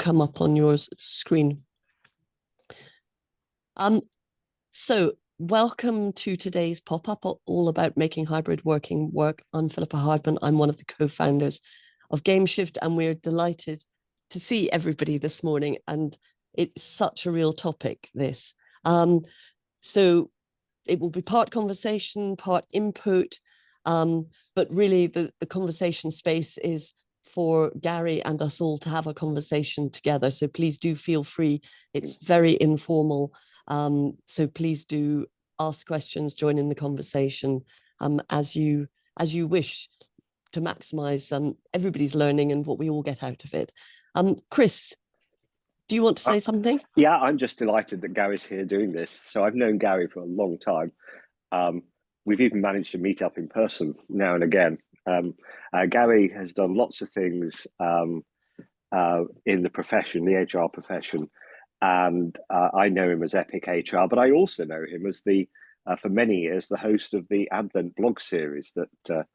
come up on your screen. So welcome to today's pop-up all about making hybrid working work. I'm Philippa Hardman. I'm one of the co-founders of GameShift, and we're delighted to see everybody this morning. And it's such a real topic, this. So it will be part conversation, part input, but really the conversation space is for Gary and us all to have a conversation together. So please do feel free. It's very informal. So please do ask questions, join in the conversation as you wish, to maximize everybody's learning and what we all get out of it. Chris, do you want to say something? Yeah, I'm just delighted that Gary's here doing this. So I've known Gary for a long time. We've even managed to meet up in person now and again. Gary has done lots of things in the profession, the HR profession, and I know him as Epic HR, but I also know him as for many years, the host of the Advent blog series that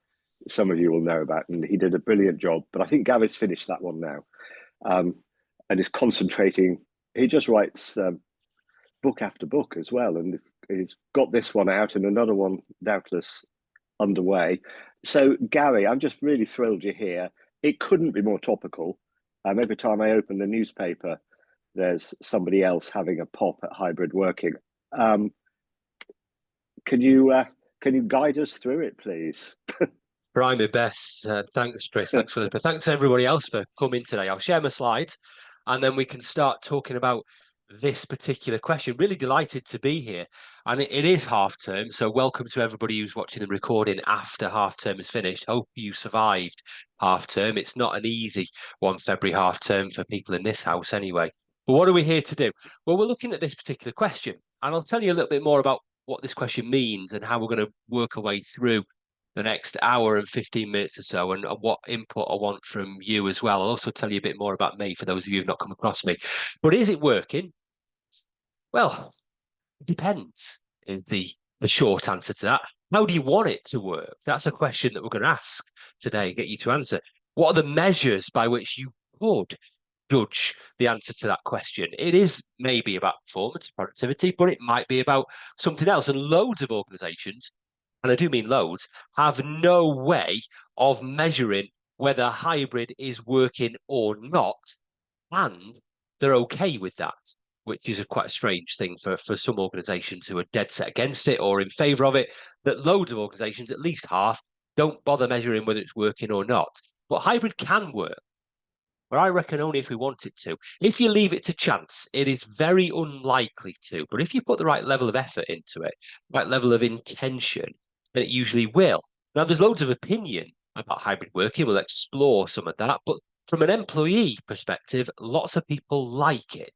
some of you will know about, and he did a brilliant job. But I think Gary's finished that one now, and is concentrating. He just writes book after book as well, and he's got this one out and another one doubtless underway. So Gary, I'm just really thrilled you're here. It couldn't be more topical. Every time I open the newspaper, there's somebody else having a pop at hybrid working. Can you guide us through it, please? Try my best. Thanks, Chris. Thanks, Philippa. Thanks everybody else for coming today. I'll share my slides and then we can start talking about this particular question. Really delighted to be here. And it is half term, so welcome to everybody who's watching the recording after half term is finished. Hope you survived half term. It's not an easy 1 February half term for people in this house anyway. But what are we here to do? Well, we're looking at this particular question, and I'll tell you a little bit more about what this question means and how we're going to work our way through the next hour and 15 minutes or so, and what input I want from you as well. I'll also tell you a bit more about me for those of you who've not come across me. But is it working? Well, it depends is the short answer to that. How do you want it to work? That's a question that we're going to ask today, get you to answer. What are the measures by which you could judge the answer to that question? It is maybe about performance, productivity, but it might be about something else. And loads of organizations, and I do mean loads, have no way of measuring whether hybrid is working or not, and they're okay with that, which is quite a strange thing for some organizations who are dead set against it or in favor of it, that loads of organizations, at least half, don't bother measuring whether it's working or not. But hybrid can work, but I reckon only if we want it to. If you leave it to chance, it is very unlikely to. But if you put the right level of effort into it, right level of intention, then it usually will. Now, there's loads of opinion about hybrid working. We'll explore some of that. But from an employee perspective, lots of people like it.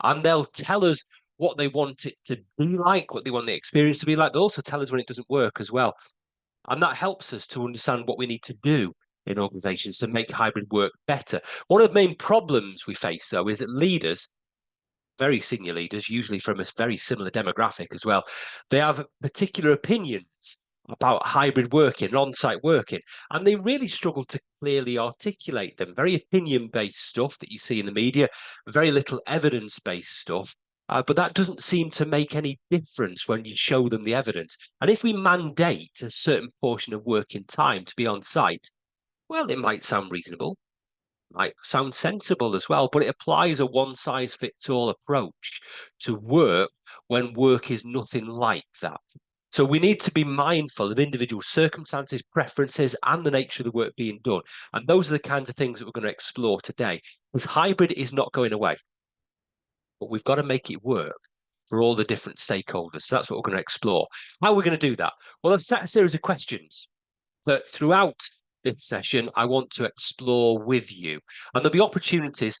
And they'll tell us what they want it to be like, what they want the experience to be like. They'll also tell us when it doesn't work as well. And that helps us to understand what we need to do in organizations to make hybrid work better. One of the main problems we face, though, is that leaders, very senior leaders, usually from a very similar demographic as well, they have particular opinions about hybrid working, on-site working, and they really struggle to clearly articulate them. Very opinion-based stuff that you see in the media, very little evidence-based stuff. But that doesn't seem to make any difference when you show them the evidence. And if we mandate a certain portion of working time to be on site, well, it might sound reasonable, might sound sensible as well, but it applies a one-size-fits-all approach to work when work is nothing like that. So we need to be mindful of individual circumstances, preferences, and the nature of the work being done. And those are the kinds of things that we're going to explore today. Because hybrid is not going away, but we've got to make it work for all the different stakeholders. So that's what we're going to explore. How are we going to do that? Well, I've set a series of questions that throughout this session, I want to explore with you. And there'll be opportunities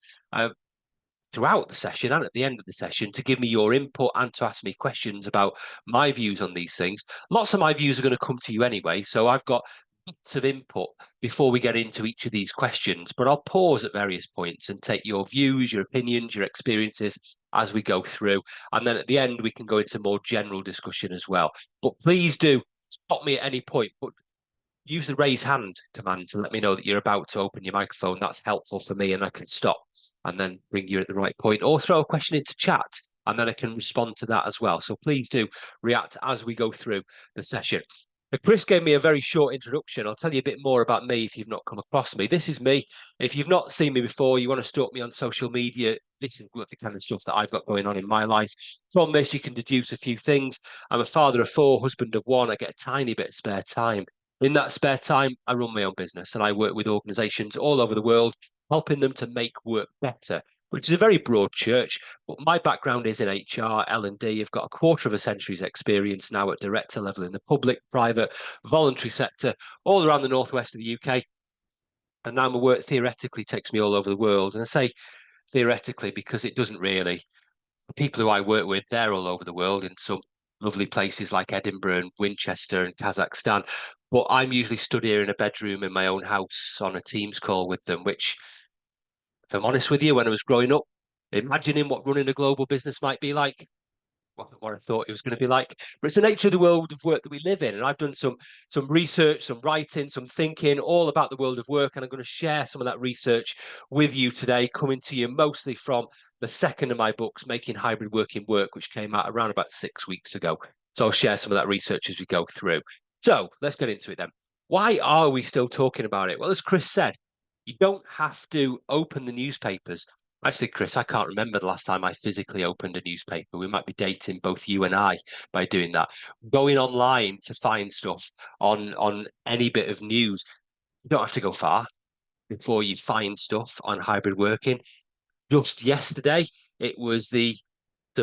throughout the session and at the end of the session to give me your input and to ask me questions about my views on these things. Lots of my views are going to come to you anyway, so I've got bits of input before we get into each of these questions, but I'll pause at various points and take your views, your opinions, your experiences as we go through. And then at the end, we can go into more general discussion as well. But please do stop me at any point, but use the raise hand command to let me know that you're about to open your microphone. That's helpful for me and I can stop and then bring you at the right point, or throw a question into chat and then I can respond to that as well. So please do react as we go through the session. Chris gave me a very short introduction. I'll tell you a bit more about me if you've not come across me. This is me. If you've not seen me before, you want to stalk me on social media, this is the kind of stuff that I've got going on in my life. From this, you can deduce a few things. I'm a father of 4, husband of 1. I get a tiny bit of spare time. In that spare time, I run my own business and I work with organizations all over the world, helping them to make work better, which is a very broad church. But my background is in HR, L&D. I've got a quarter of a century's experience now at director level in the public, private, voluntary sector, all around the northwest of the UK. And now my work theoretically takes me all over the world. And I say theoretically because it doesn't really. The people who I work with, they're all over the world in some lovely places like Edinburgh and Winchester and Kazakhstan. But I'm usually stood here in a bedroom in my own house on a Teams call with them, which, if I'm honest with you, when I was growing up, imagining what running a global business might be like, what I thought it was going to be like. But it's the nature of the world of work that we live in. And I've done some research, some writing, some thinking all about the world of work. And I'm going to share some of that research with you today, coming to you mostly from the second of my books, Making Hybrid Working Work, which came out around about 6 weeks ago. So I'll share some of that research as we go through. So let's get into it then. Why are we still talking about it? Well, as Chris said, you don't have to open the newspapers. Actually, Chris, I can't remember the last time I physically opened a newspaper. We might be dating both you and I by doing that. Going online to find stuff on any bit of news. You don't have to go far before you find stuff on hybrid working. Just yesterday, it was the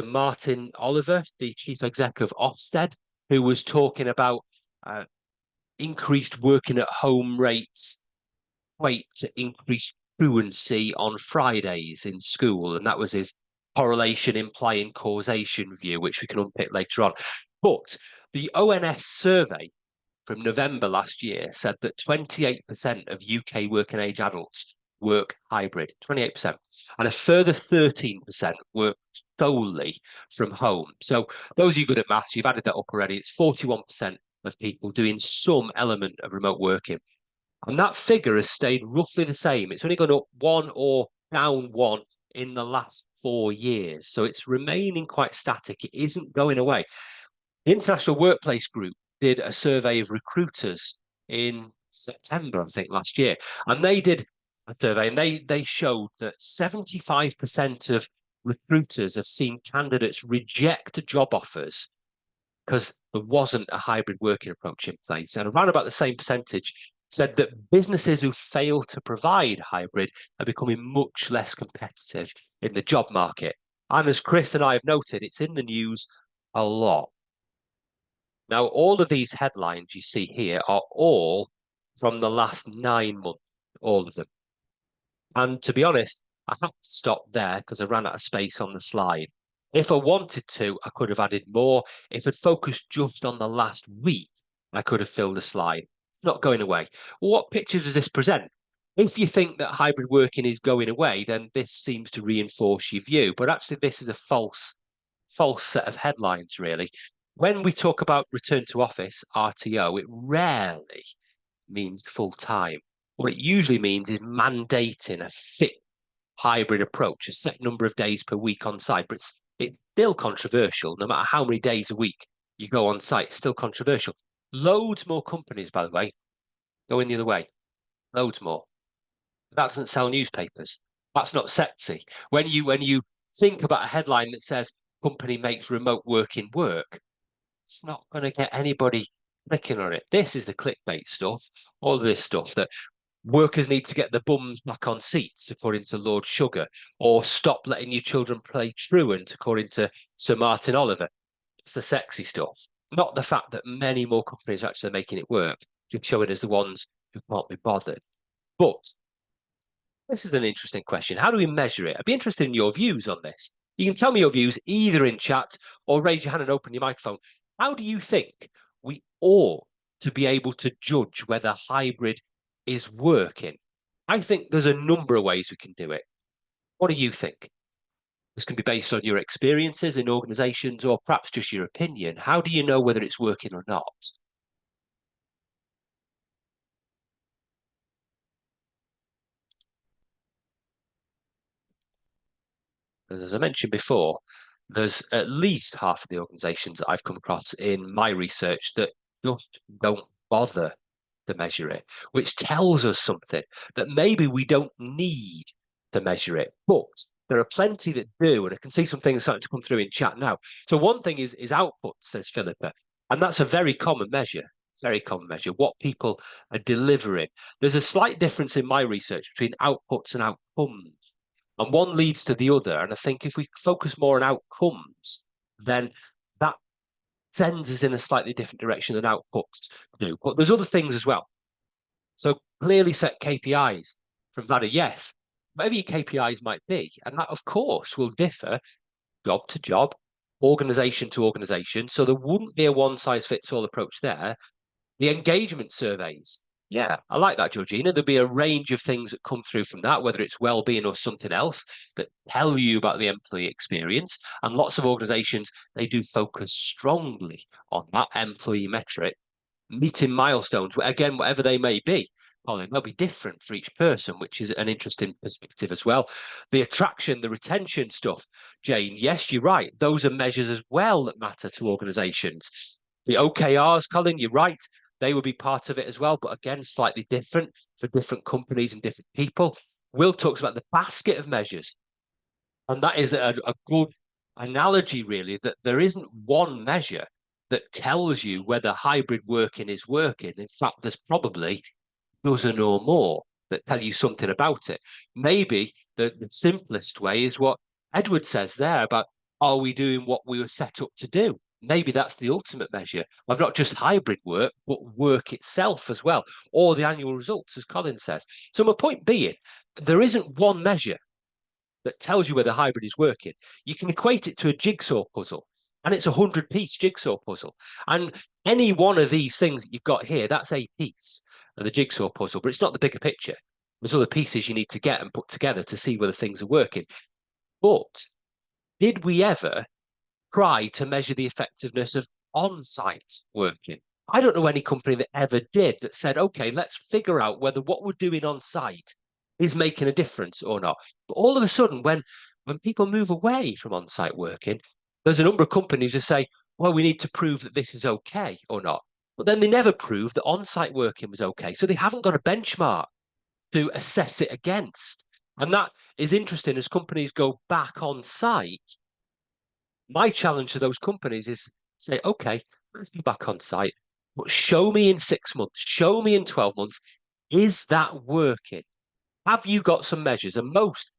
Martin Oliver, the chief exec of Ofsted, who was talking about increased working at home rates equate to increased truancy on Fridays in school. And that was his correlation implying causation view, which we can unpick later on. But the ONS survey from November last year said that 28% of UK working age adults work hybrid, 28%, and a further 13% work solely from home. So those of you good at maths, you've added that up already. It's 41% of people doing some element of remote working. And that figure has stayed roughly the same. It's only gone up 1 or down 1 in the last 4 years. So it's remaining quite static. It isn't going away. The International Workplace Group did a survey of recruiters in September, I think, last year. And they did a survey and they showed that 75% of recruiters have seen candidates reject job offers because there wasn't a hybrid working approach in place. And around about the same percentage said that businesses who fail to provide hybrid are becoming much less competitive in the job market. And as Chris and I have noted, it's in the news a lot. Now, all of these headlines you see here are all from the last 9 months, all of them. And to be honest, I had to stop there because I ran out of space on the slide. If I wanted to, I could have added more. If I'd focused just on the last week, I could have filled the slide. Not going away. What picture does this present? If you think that hybrid working is going away, then this seems to reinforce your view. But actually, this is a false set of headlines, really. When we talk about return to office, RTO, it rarely means full time. What it usually means is mandating a fixed hybrid approach, a set number of days per week on site. But it's still controversial, no matter how many days a week you go on site, it's still controversial. Loads more companies, by the way, going the other way. Loads more. That doesn't sell newspapers. That's not sexy. When you think about a headline that says company makes remote working work, it's not going to get anybody clicking on it. This is the clickbait stuff, all of this stuff that workers need to get their bums back on seats, according to Lord Sugar, or stop letting your children play truant, according to Sir Martin Oliver. It's the sexy stuff, not the fact that many more companies are actually making it work, just showing us the ones who can't be bothered. But this is an interesting question. How do we measure it? I'd be interested in your views on this. You can tell me your views either in chat or raise your hand and open your microphone. How do you think we ought to be able to judge whether hybrid is working? I think there's a number of ways we can do it. What do you think? This can be based on your experiences in organizations or perhaps just your opinion. How do you know whether it's working or not? because as I mentioned before, there's at least half of the organizations that I've come across in my research that just don't bother to measure it, which tells us something that maybe we don't need to measure it. But there are plenty that do, and I can see some things starting to come through in chat now. So one thing is output, says Philippa, and that's a very common measure. Very common measure, what people are delivering. There's a slight difference in my research between outputs and outcomes, and one leads to the other. And I think if we focus more on outcomes, then that sends us in a slightly different direction than outputs do. But there's other things as well. So clearly set KPIs from Vlada, yes, whatever your KPIs might be, and that of course will differ job to job, organization to organization. So there wouldn't be a one size fits all approach there. The engagement surveys. Yeah, I like that, Georgina. There'll be a range of things that come through from that, whether it's well-being or something else, that tell you about the employee experience. And lots of organizations, they do focus strongly on that employee metric, meeting milestones, again, whatever they may be. Colin, they'll be different for each person, which is an interesting perspective as well. The attraction, the retention stuff, Jane, yes, you're right. Those are measures as well that matter to organizations. The OKRs, Colin, you're right. They will be part of it as well, but again, slightly different for different companies and different people. Will talks about the basket of measures, and that is a good analogy, really, that there isn't one measure that tells you whether hybrid working is working. In fact, there's probably a dozen or more that tell you something about it. Maybe the simplest way is what Edward says there about, are we doing what we were set up to do? Maybe that's the ultimate measure of not just hybrid work, but work itself as well, or the annual results, as Colin says. So my point being, there isn't one measure that tells you whether hybrid is working. You can equate it to a jigsaw puzzle, and it's a 100-piece jigsaw puzzle. And any one of these things that you've got here, that's a piece of the jigsaw puzzle, but it's not the bigger picture. There's other pieces you need to get and put together to see whether things are working. But did we ever try to measure the effectiveness of on-site working? I don't know any company that ever did that said, okay, let's figure out whether what we're doing on site is making a difference or not. But all of a sudden, when people move away from on-site working, there's a number of companies that say, well, we need to prove that this is okay or not. But then they never proved that on-site working was okay. So they haven't got a benchmark to assess it against. And that is interesting as companies go back on site. My challenge to those companies is say, okay, let's be back on site, but show me in 6 months, show me in 12 months, is that working? Have you got some measures? And most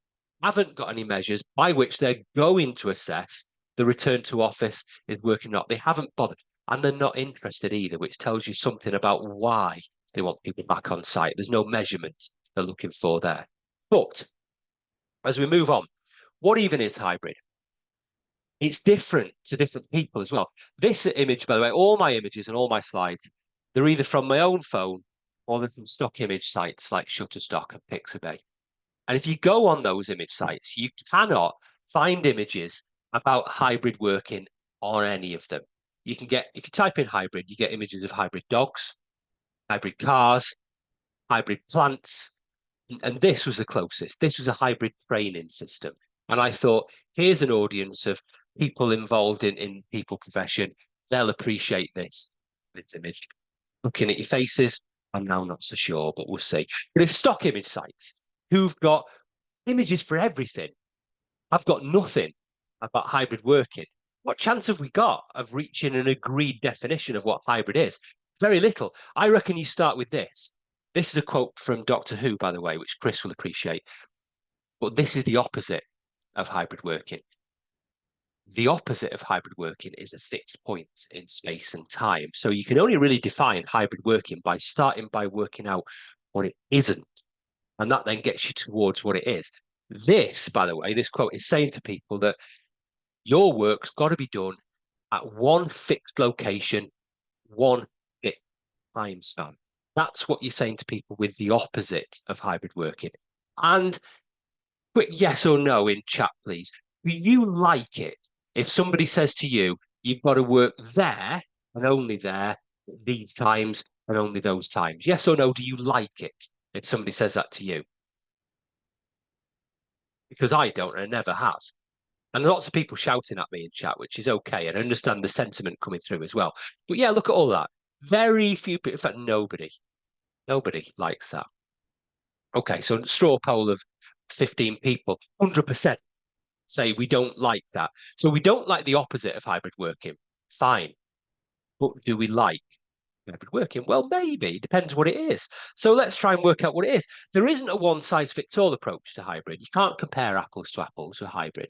haven't got any measures by which they're going to assess the return to office is working or not. They haven't bothered, and they're not interested either, which tells you something about why they want people back on site. There's no measurement they're looking for there. But as we move on, what even is hybrid? It's different to different people as well. This image, by the way, all my images and all my slides, they're either from my own phone or they're from stock image sites like Shutterstock and Pixabay. And if you go on those image sites, you cannot find images about hybrid working on any of them. You can get, if you type in hybrid, you get images of hybrid dogs, hybrid cars, hybrid plants, and this was the closest. This was a hybrid training system. And I thought, here's an audience of people involved in people profession. They'll appreciate this image. Looking at your faces, I'm now not so sure, but we'll see. There's stock image sites who've got images for everything. I've got nothing about hybrid working. What chance have we got of reaching an agreed definition of what hybrid is? Very little. I reckon you start with this. This is a quote from Doctor Who, by the way, which Chris will appreciate. But this is the opposite of hybrid working. The opposite of hybrid working is a fixed point in space and time. So you can only really define hybrid working by starting by working out what it isn't. And that then gets you towards what it is. This, by the way, this quote is saying to people that your work's got to be done at one fixed location, one fixed time span. That's what you're saying to people with the opposite of hybrid working. And quick yes or no in chat, please. Do you like it if somebody says to you, you've got to work there and only there, these times and only those times? Yes or no, do you like it if somebody says that to you? Because I don't, and I never have. And lots of people shouting at me in chat, which is okay. And I understand the sentiment coming through as well. But yeah, look at all that. Very few people, in fact, nobody likes that. Okay, so straw poll of 15 people, 100% say we don't like that. So we don't like the opposite of hybrid working. Fine. But do we like hybrid working? Well, maybe. It depends what it is. So let's try and work out what it is. There isn't a one-size-fits-all approach to hybrid. You can't compare apples to apples with hybrid.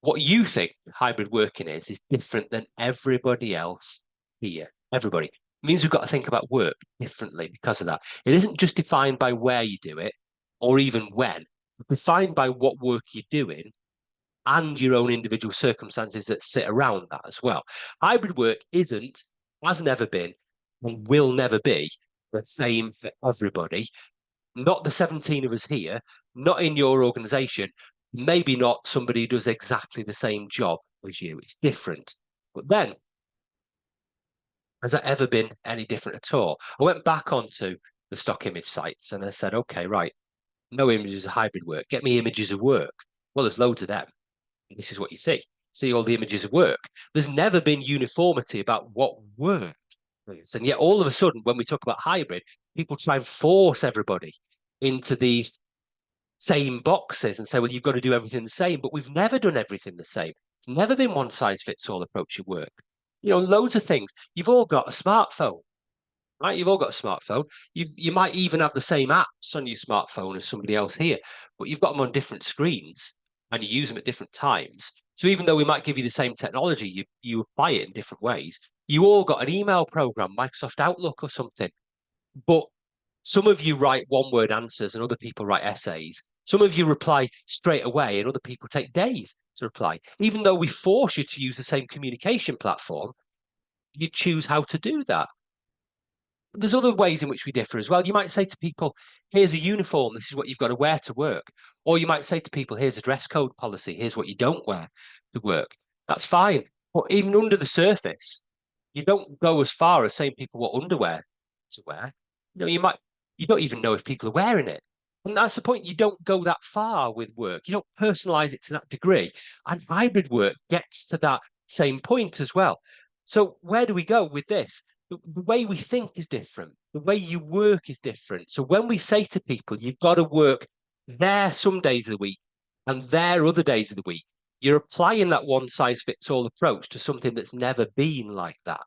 What you think hybrid working is different than everybody else here. Everybody. It means we've got to think about work differently because of that. It isn't just defined by where you do it or even when. It's defined by what work you're doing and your own individual circumstances that sit around that as well. Hybrid work isn't, has never been, and will never be the same for everybody. Not the 17 of us here, not in your organization, maybe not somebody who does exactly the same job as you. It's different. But then, has that ever been any different at all? I went back onto the stock image sites and I said, okay, right, no images of hybrid work. Get me images of work. Well, there's loads of them. This is what you see. See all the images of work. There's never been uniformity about what work is. And yet all of a sudden, when we talk about hybrid, people try and force everybody into these same boxes and say, well, you've got to do everything the same. But we've never done everything the same. It's never been one size fits all approach to work. You know, loads of things. You've all got a smartphone, right? You've all got a smartphone. You might even have the same apps on your smartphone as somebody else here, but you've got them on different screens and you use them at different times. So even though we might give you the same technology, you apply it in different ways. You all got an email program, Microsoft Outlook or something, but some of you write one-word answers and other people write essays. Some of you reply straight away and other people take days to reply. Even though we force you to use the same communication platform, you choose how to do that. There's other ways in which we differ as well. You might say to people, here's a uniform, this is what you've got to wear to work. Or you might say to people, here's a dress code policy, here's what you don't wear to work. That's fine. But even under the surface, you don't go as far as saying people what underwear to wear. You don't even know if people are wearing it. And that's the point. You don't go that far with work. You don't personalize it to that degree. And hybrid work gets to that same point as well. So where do we go with this? The way we think is different. The way you work is different. So when we say to people, you've got to work there some days of the week and there other days of the week, you're applying that one size fits all approach to something that's never been like that.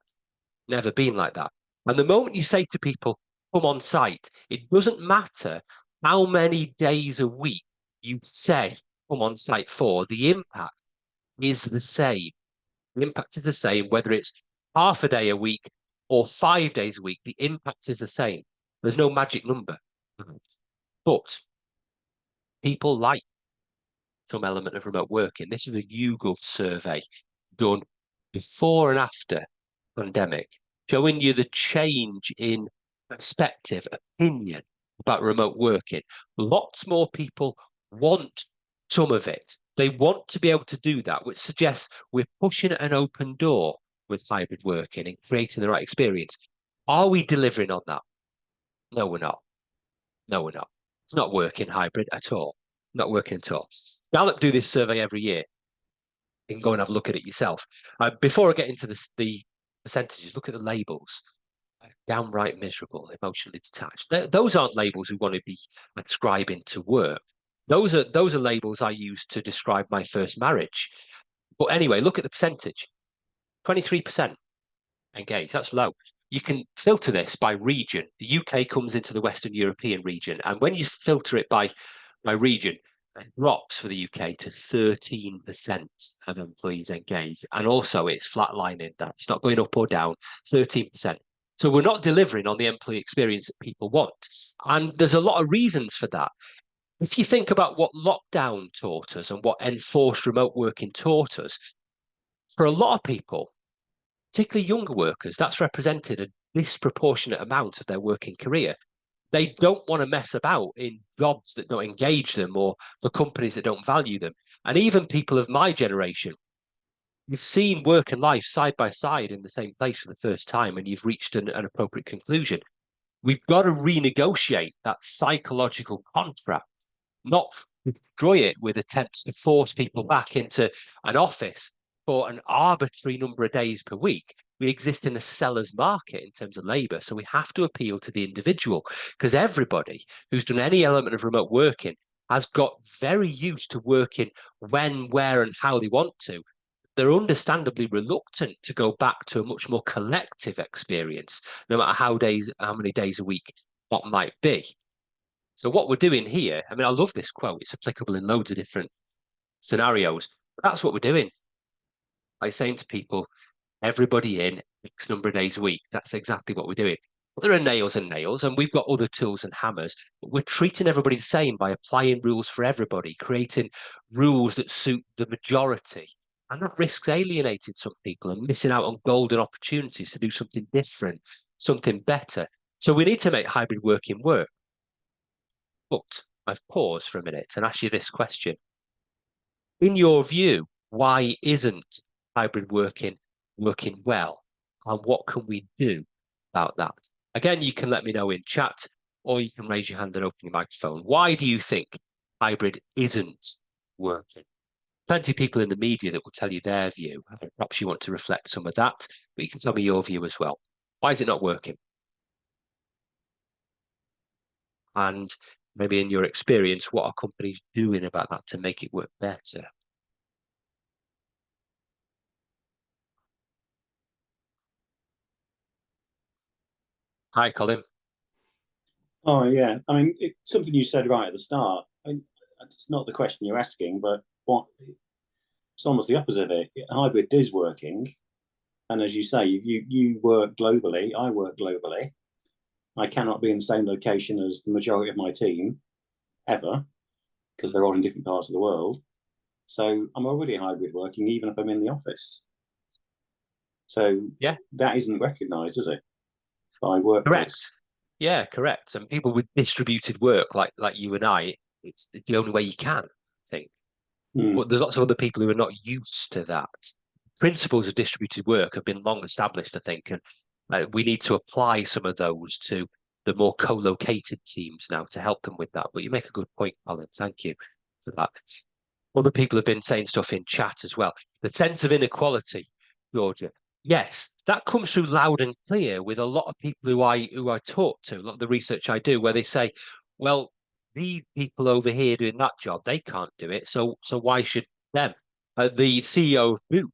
Never been like that. And the moment you say to people, come on site, it doesn't matter how many days a week you say come on site for, the impact is the same. The impact is the same, whether it's half a day a week or 5 days a week, the impact is the same. There's no magic number. But people like some element of remote working. This is a YouGov survey done before and after pandemic, showing you the change in perspective, opinion about remote working. Lots more people want some of it. They want to be able to do that, which suggests we're pushing an open door with hybrid working and creating the right experience. Are we delivering on that? No, we're not. No, we're not. It's not working hybrid at all. Not working at all. Gallup do this survey every year. You can go and have a look at it yourself. Before I get into the percentages, look at the labels. Downright miserable, emotionally detached. Those aren't labels we want to be ascribing to work. Those are labels I use to describe my first marriage. But anyway, look at the percentage. 23% engaged. That's low. You can filter this by region. The UK comes into the Western European region, and when you filter it by region, it drops for the UK to 13% of employees engaged. And also it's flatlining that. It's not going up or down, 13%. So we're not delivering on the employee experience that people want. And there's a lot of reasons for that. If you think about what lockdown taught us and what enforced remote working taught us, for a lot of people, particularly younger workers, that's represented a disproportionate amount of their working career. They don't want to mess about in jobs that don't engage them or for companies that don't value them. And even people of my generation, you've seen work and life side by side in the same place for the first time and you've reached an appropriate conclusion. We've got to renegotiate that psychological contract, not destroy it with attempts to force people back into an office for an arbitrary number of days per week. We exist in a seller's market in terms of labour, so we have to appeal to the individual, because everybody who's done any element of remote working has got very used to working when, where, and how they want to. They're understandably reluctant to go back to a much more collective experience, no matter how many days a week that might be. So what we're doing here, I mean, I love this quote. It's applicable in loads of different scenarios. But that's what we're doing. By saying to people, everybody in X number of days a week. That's exactly what we're doing. There are nails and nails, and we've got other tools and hammers, but we're treating everybody the same by applying rules for everybody, creating rules that suit the majority. And that risks alienating some people and missing out on golden opportunities to do something different, something better. So we need to make hybrid working work. But I've paused for a minute and asked you this question. In your view, why isn't hybrid working well? And what can we do about that? Again, you can let me know in chat, or you can raise your hand and open your microphone. Why do you think hybrid isn't working? Plenty of people in the media that will tell you their view. Perhaps you want to reflect some of that, but you can tell me your view as well. Why is it not working? And maybe in your experience, what are companies doing about that to make it work better? Hi, Colin. Oh, yeah. I mean, it's something you said right at the start. It's not the question you're asking, but it's almost the opposite of it. Hybrid is working. And as you say, you work globally, I work globally. I cannot be in the same location as the majority of my team ever, because they're all in different parts of the world. So I'm already hybrid working, even if I'm in the office. So yeah, that isn't recognised, is it? By workplace. Correct. Yeah, correct. And people with distributed work, like you and I, it's the only way you can, I think. But there's lots of other people who are not used to that. Principles of distributed work have been long established, I think, and we need to apply some of those to the more co-located teams now to help them with that. But you make a good point, Colin. Thank you for that. Other people have been saying stuff in chat as well. The sense of inequality, Georgia. Yes, that comes through loud and clear with a lot of people who I talk to, a lot of the research I do, where they say, well, these people over here doing that job, they can't do it. So why should them? The CEO of Boots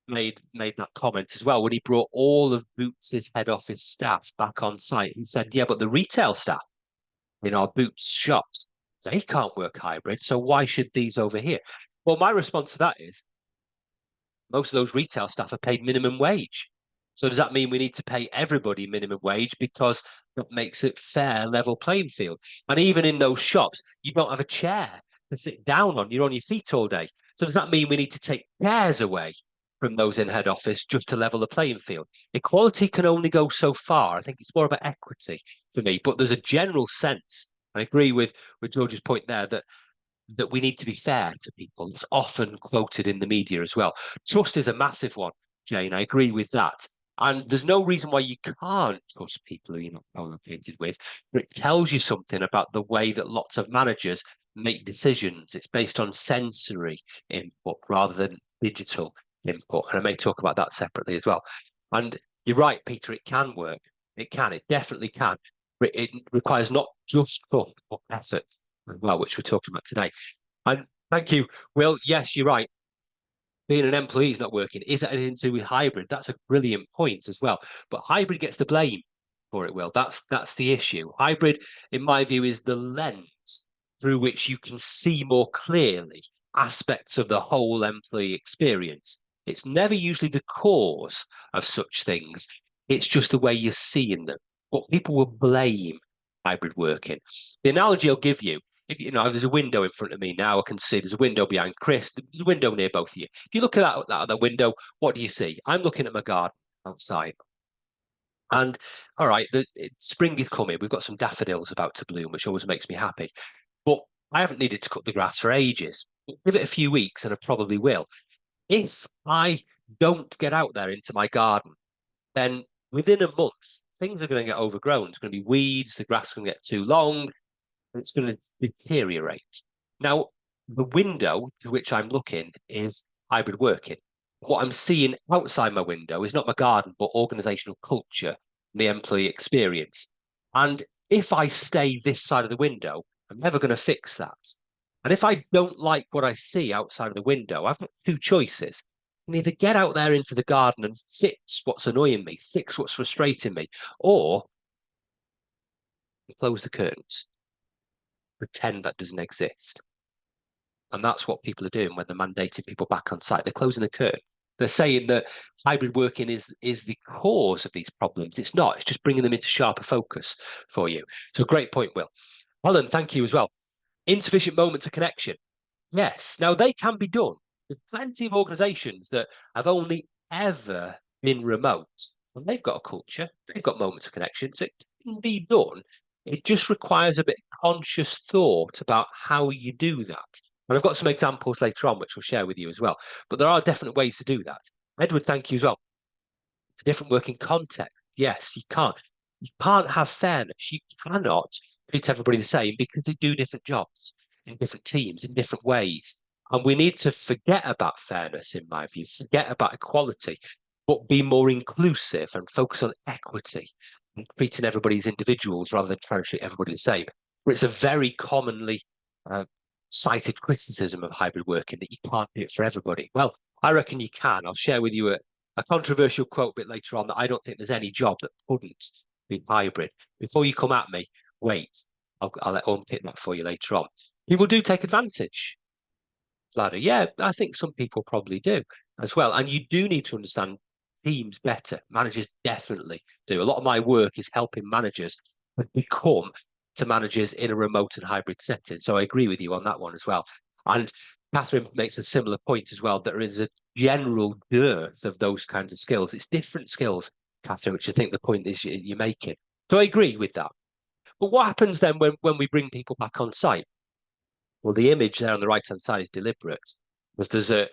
made that comment as well when he brought all of Boots' head office staff back on site. He said, yeah, but the retail staff in our Boots shops, they can't work hybrid. So why should these over here? Well, my response to that is most of those retail staff are paid minimum wage. So does that mean we need to pay everybody minimum wage because that makes it fair, level playing field? And even in those shops, you don't have a chair to sit down on. You're on your feet all day. So does that mean we need to take chairs away from those in head office just to level the playing field? Equality can only go so far. I think it's more about equity for me. But there's a general sense, I agree with George's point there, that we need to be fair to people. It's often quoted in the media as well. Trust is a massive one, Jane. I agree with that. And there's no reason why you can't trust people who you're not co-located with, but it tells you something about the way that lots of managers make decisions. It's based on sensory input rather than digital input. And I may talk about that separately as well. And you're right, Peter, it can work. It can, it definitely can. But it requires not just thought, but effort as well, which we're talking about today. And thank you. Well, yes, you're right. Being an employee is not working. Is that anything to do with hybrid? That's a brilliant point as well. But hybrid gets the blame for it, Will. That's the issue. Hybrid, in my view, is the lens through which you can see more clearly aspects of the whole employee experience. It's never usually the cause of such things. It's just the way you're seeing them. What people will blame hybrid working. The analogy I'll give you, if there's a window in front of me now, I can see there's a window behind Chris, there's a window near both of you. If you look at that window, what do you see? I'm looking at my garden outside. And all right, spring is coming. We've got some daffodils about to bloom, which always makes me happy. But I haven't needed to cut the grass for ages. Give it a few weeks and I probably will. If I don't get out there into my garden, then within a month, things are going to get overgrown. It's going to be weeds, the grass is going to get too long, it's going to deteriorate. Now, the window to which I'm looking is hybrid working. What I'm seeing outside my window is not my garden, but organizational culture, the employee experience. And if I stay this side of the window, I'm never going to fix that. And if I don't like what I see outside of the window, I've got two choices. I can either get out there into the garden and fix what's annoying me, fix what's frustrating me, or close the curtains, pretend that doesn't exist. And that's what people are doing when they're mandating people back on site. They're closing the curtain. They're saying that hybrid working is the cause of these problems. It's not. It's just bringing them into sharper focus for you. So great point, Will. Alan, thank you as well. Insufficient moments of connection. Yes. Now, they can be done. There's plenty of organisations that have only ever been remote. And they've got a culture. They've got moments of connection. So it can be done. It just requires a bit of conscious thought about how you do that. And I've got some examples later on, which I'll share with you as well. But there are definite ways to do that. Edward, thank you as well. It's a different working context. Yes, you can't. You can't have fairness. You cannot treat everybody the same because they do different jobs in different teams, in different ways. And we need to forget about fairness, in my view, forget about equality, but be more inclusive and focus on equity and treating everybody as individuals rather than trying to treat everybody the same. But it's a very commonly cited criticism of hybrid working that you can't do it for everybody. Well, I reckon you can. I'll share with you a controversial quote a bit later on that I don't think there's any job that couldn't be hybrid. Before you come at me, wait. I'll unpick that for you later on. People do take advantage. Ladder, yeah, I think some people probably do as well. And you do need to understand teams better. Managers definitely do. A lot of my work is helping managers become to managers in a remote and hybrid setting. So I agree with you on that one as well. And Catherine makes a similar point as well. There is a general dearth of those kinds of skills. It's different skills, Catherine, which I think the point is you're making. So I agree with that. But what happens then when we bring people back on site? Well, the image there on the right-hand side is deliberate, because there's a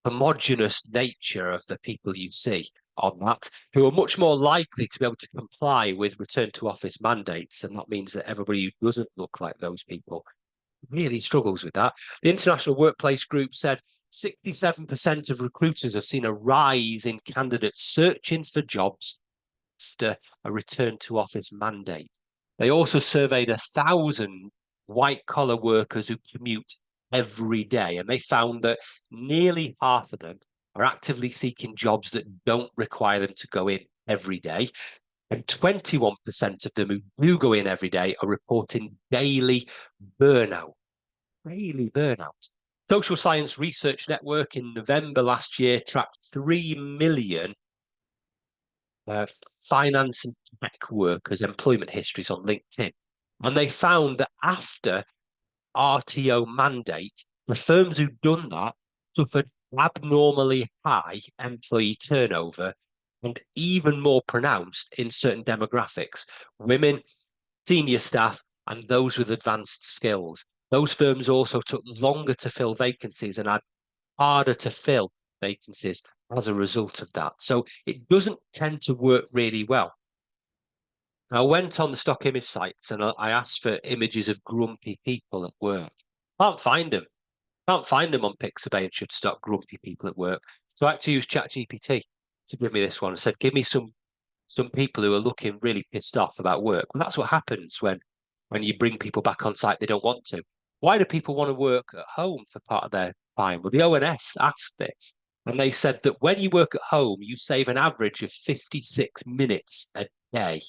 homogenous nature of the people you see on that, who are much more likely to be able to comply with return to office mandates. And that means that everybody who doesn't look like those people really struggles with that. The International Workplace Group said 67% of recruiters have seen a rise in candidates searching for jobs after a return to office mandate. They also surveyed 1,000 white-collar workers who commute every day, and they found that nearly half of them are actively seeking jobs that don't require them to go in every day. And 21% of them who do go in every day are reporting daily burnout. Daily burnout. Social Science Research Network in November last year tracked 3 million finance and tech workers' employment histories on LinkedIn. And they found that after RTO mandate, the firms who'd done that suffered abnormally high employee turnover and even more pronounced in certain demographics: women, senior staff, and those with advanced skills. Those firms also took longer to fill vacancies and had harder to fill vacancies as a result of that. So it doesn't tend to work really well. I went on the stock image sites and I asked for images of grumpy people at work. Can't find them. Can't find them on Pixabay and Shutterstock, grumpy people at work. So I had to use ChatGPT to give me this one. I said, give me some people who are looking really pissed off about work. Well, that's what happens when you bring people back on site, they don't want to. Why do people want to work at home for part of their time? Well, the ONS asked this, and they said that when you work at home, you save an average of 56 minutes a day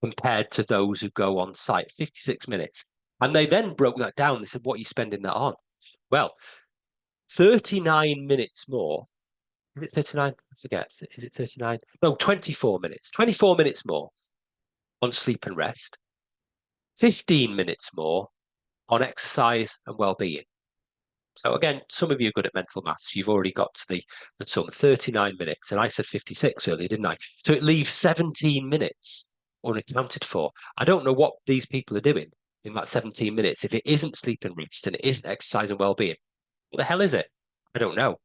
compared to those who go on site, 56 minutes. And they then broke that down. They said, what are you spending that on? Well, 39 minutes more. Is it 39? I forget. Is it 39? No, 24 minutes. 24 minutes more on sleep and rest. 15 minutes more on exercise and well-being. So again, some of you are good at mental maths. You've already got to the sum, 39 minutes. And I said 56 earlier, didn't I? So it leaves 17 minutes unaccounted for. I don't know what these people are doing in that 17 minutes. If it isn't sleep and rest and it isn't exercise and well-being, what the hell is it? I don't know.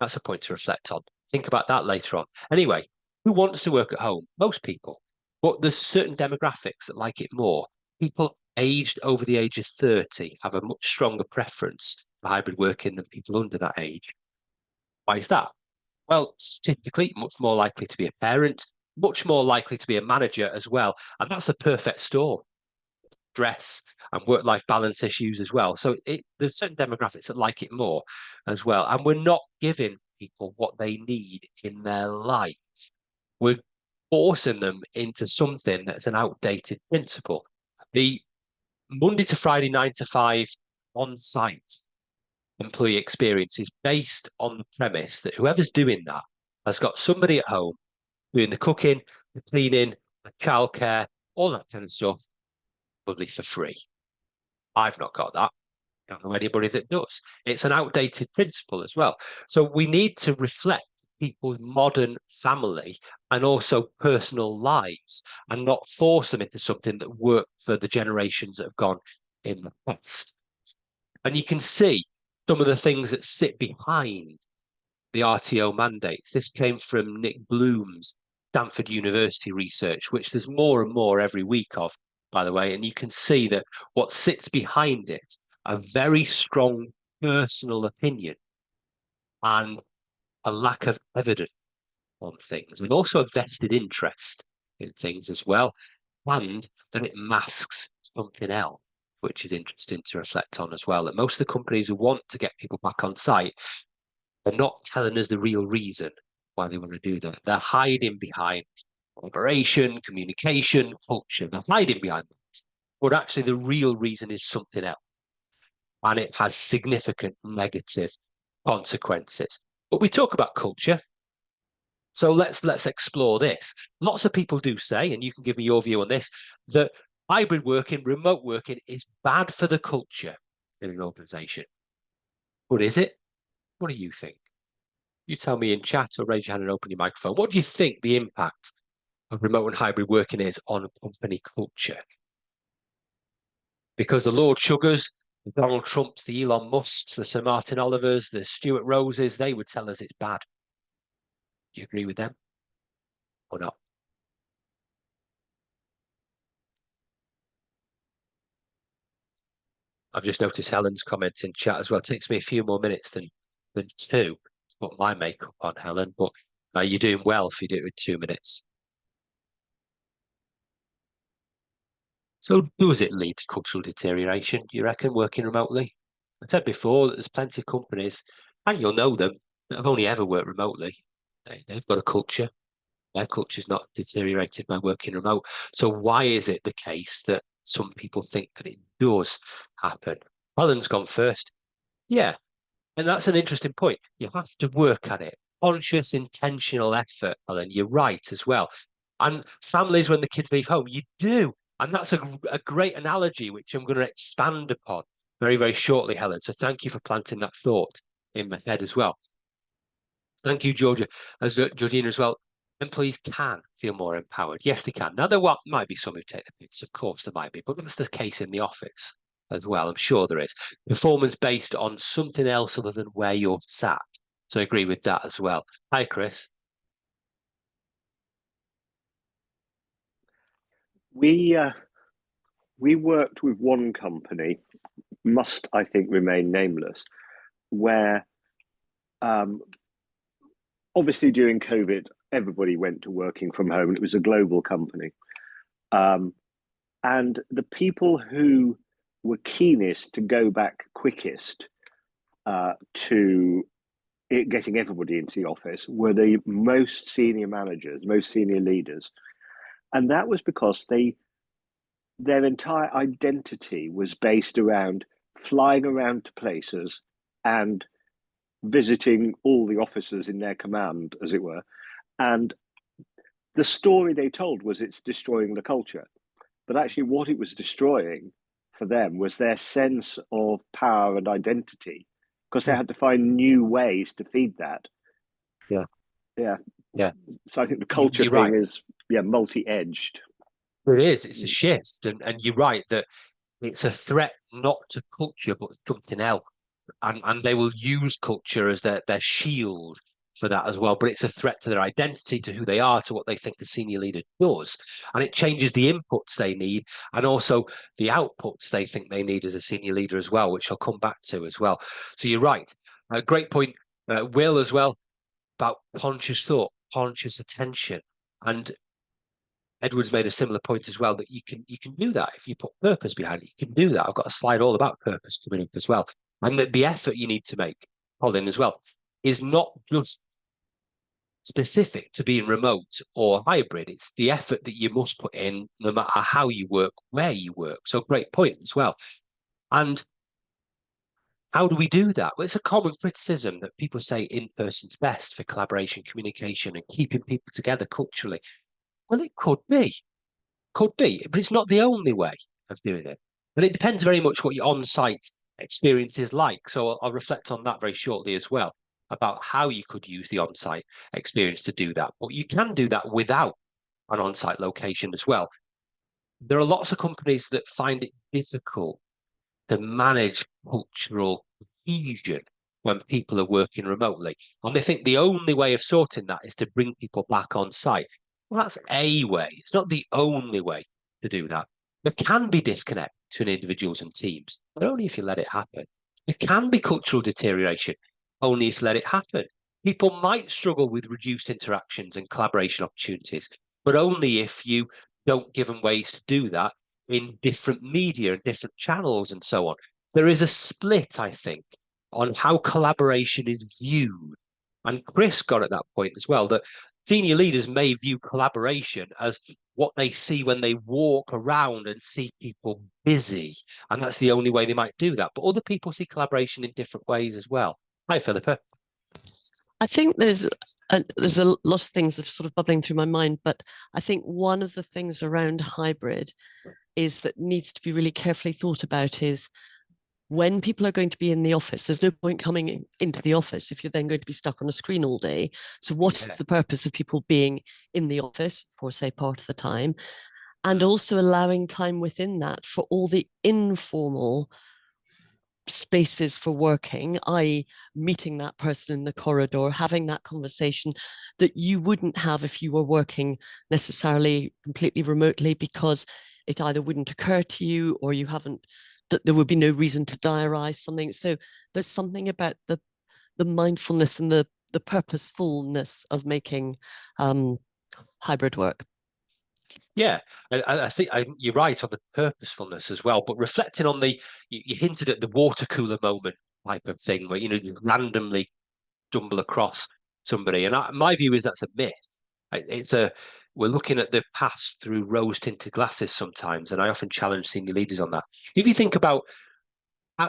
That's a point to reflect on. Think about that later on. Anyway, who wants to work at home? Most people. But there's certain demographics that like it more. People aged over the age of 30 have a much stronger preference for hybrid working than people under that age. Why is that? Well, statistically, much more likely to be a parent, much more likely to be a manager as well. And that's the perfect storm. Stress and work-life balance issues as well. So there's certain demographics that like it more as well. And we're not giving people what they need in their life. We're forcing them into something that's an outdated principle. The Monday to Friday, 9 to 5 on-site employee experience is based on the premise that whoever's doing that has got somebody at home doing the cooking, the cleaning, the childcare, all that kind of stuff, probably for free. I've not got that. I don't know anybody that does. It's an outdated principle as well. So we need to reflect people's modern family and also personal lives and not force them into something that worked for the generations that have gone in the past. And you can see some of the things that sit behind the RTO mandates. This came from Nick Bloom's Stanford University research, which there's more and more every week of, by the way. And you can see that what sits behind it, a very strong personal opinion and a lack of evidence on things, and also a vested interest in things as well. And then it masks something else, which is interesting to reflect on as well. That most of the companies who want to get people back on site, they're not telling us the real reason why they want to do that. They're hiding behind collaboration, communication, culture. They're hiding behind that. But actually, the real reason is something else. And it has significant negative consequences. But we talk about culture. So let's explore this. Lots of people do say, and you can give me your view on this, that hybrid working, remote working is bad for the culture in an organization. But is it? What do you think? You tell me in chat or raise your hand and open your microphone. What do you think the impact of remote and hybrid working is on company culture? Because the Lord Sugars, the Donald Trumps, the Elon Musks, the Sir Martin Olivers, the Stuart Roses, they would tell us it's bad. Do you agree with them or not? I've just noticed Helen's comment in chat as well. It takes me a few more minutes than 2 to put my makeup on, Helen, but you're doing well if you do it with 2 minutes. So does it lead to cultural deterioration, do you reckon, working remotely? I said before that there's plenty of companies, and you'll know them, that have only ever worked remotely. They've got a culture. Their culture's not deteriorated by working remote. So why is it the case that some people think that it does happen? Helen's gone first. Yeah, and that's an interesting point. You have to work at it. Conscious, intentional effort, Helen. You're right as well. And families, when the kids leave home, you do. And that's a great analogy, which I'm going to expand upon very, very shortly, Helen. So thank you for planting that thought in my head as well. Thank you, Georgina, as well. Employees can feel more empowered. Yes, they can. Now, there might be some who take the piss. Of course, there might be. But that's the case in the office as well. I'm sure there is. Performance based on something else other than where you're sat. So I agree with that as well. Hi, Chris. We worked with one company, must I think remain nameless, where obviously during COVID, everybody went to working from home. It was a global company. And the people who were keenest to go back quickest to getting everybody into the office were the most senior managers, most senior leaders. And that was because their entire identity was based around flying around to places and visiting all the officers in their command, as it were. And the story they told was it's destroying the culture. But actually what it was destroying for them was their sense of power and identity, because they had to find new ways to feed that. Yeah. So I think the culture You're thing right. is multi-edged. It is. It's a shift. And you're right that it's a threat not to culture, but something else. And they will use culture as their shield for that as well, but it's a threat to their identity, to who they are, to what they think the senior leader does. And it changes the inputs they need and also the outputs they think they need as a senior leader as well, which I'll come back to as well. So you're right. Great point, Will, as well, about conscious thought, conscious attention. And Edward's made a similar point as well, that you can do that if you put purpose behind it. You can do that. I've got a slide all about purpose coming up as well. And the effort you need to make, Colin, as well, is not just specific to being remote or hybrid. It's the effort that you must put in no matter how you work, where you work. So great point as well. And how do we do that? Well, it's a common criticism that people say in-person's best for collaboration, communication, and keeping people together culturally. Well, it could be, but it's not the only way of doing it. And it depends very much what your on-site experience is like. So I'll reflect on that very shortly as well, about how you could use the on-site experience to do that. But you can do that without an on-site location as well. There are lots of companies that find it difficult to manage cultural cohesion when people are working remotely. And they think the only way of sorting that is to bring people back on site. Well, that's a way. It's not the only way to do that. There can be disconnect between individuals and teams, but only if you let it happen. There can be cultural deterioration, only if you let it happen. People might struggle with reduced interactions and collaboration opportunities, but only if you don't give them ways to do that in different media and different channels and so on. There is a split, I think, on how collaboration is viewed. And Chris got at that point as well, that senior leaders may view collaboration as what they see when they walk around and see people busy. And that's the only way they might do that. But other people see collaboration in different ways as well. Hi, Philippa. I think there's a lot of things that are sort of bubbling through my mind, but I think one of the things around hybrid is that needs to be really carefully thought about is when people are going to be in the office, there's no point coming into the office if you're then going to be stuck on a screen all day. So what is the purpose of people being in the office for, say, part of the time? And also allowing time within that for all the informal spaces for working, i.e. meeting that person in the corridor, having that conversation that you wouldn't have if you were working necessarily completely remotely, because it either wouldn't occur to you or you haven't, that there would be no reason to diarize something. So there's something about the mindfulness and the purposefulness of making hybrid work. Yeah, I think you're right on the purposefulness as well. But reflecting on you hinted at the water cooler moment type of thing, where you randomly stumble across somebody, and my view is that's a myth. We're looking at the past through rose-tinted glasses sometimes, and I often challenge senior leaders on that. If you think about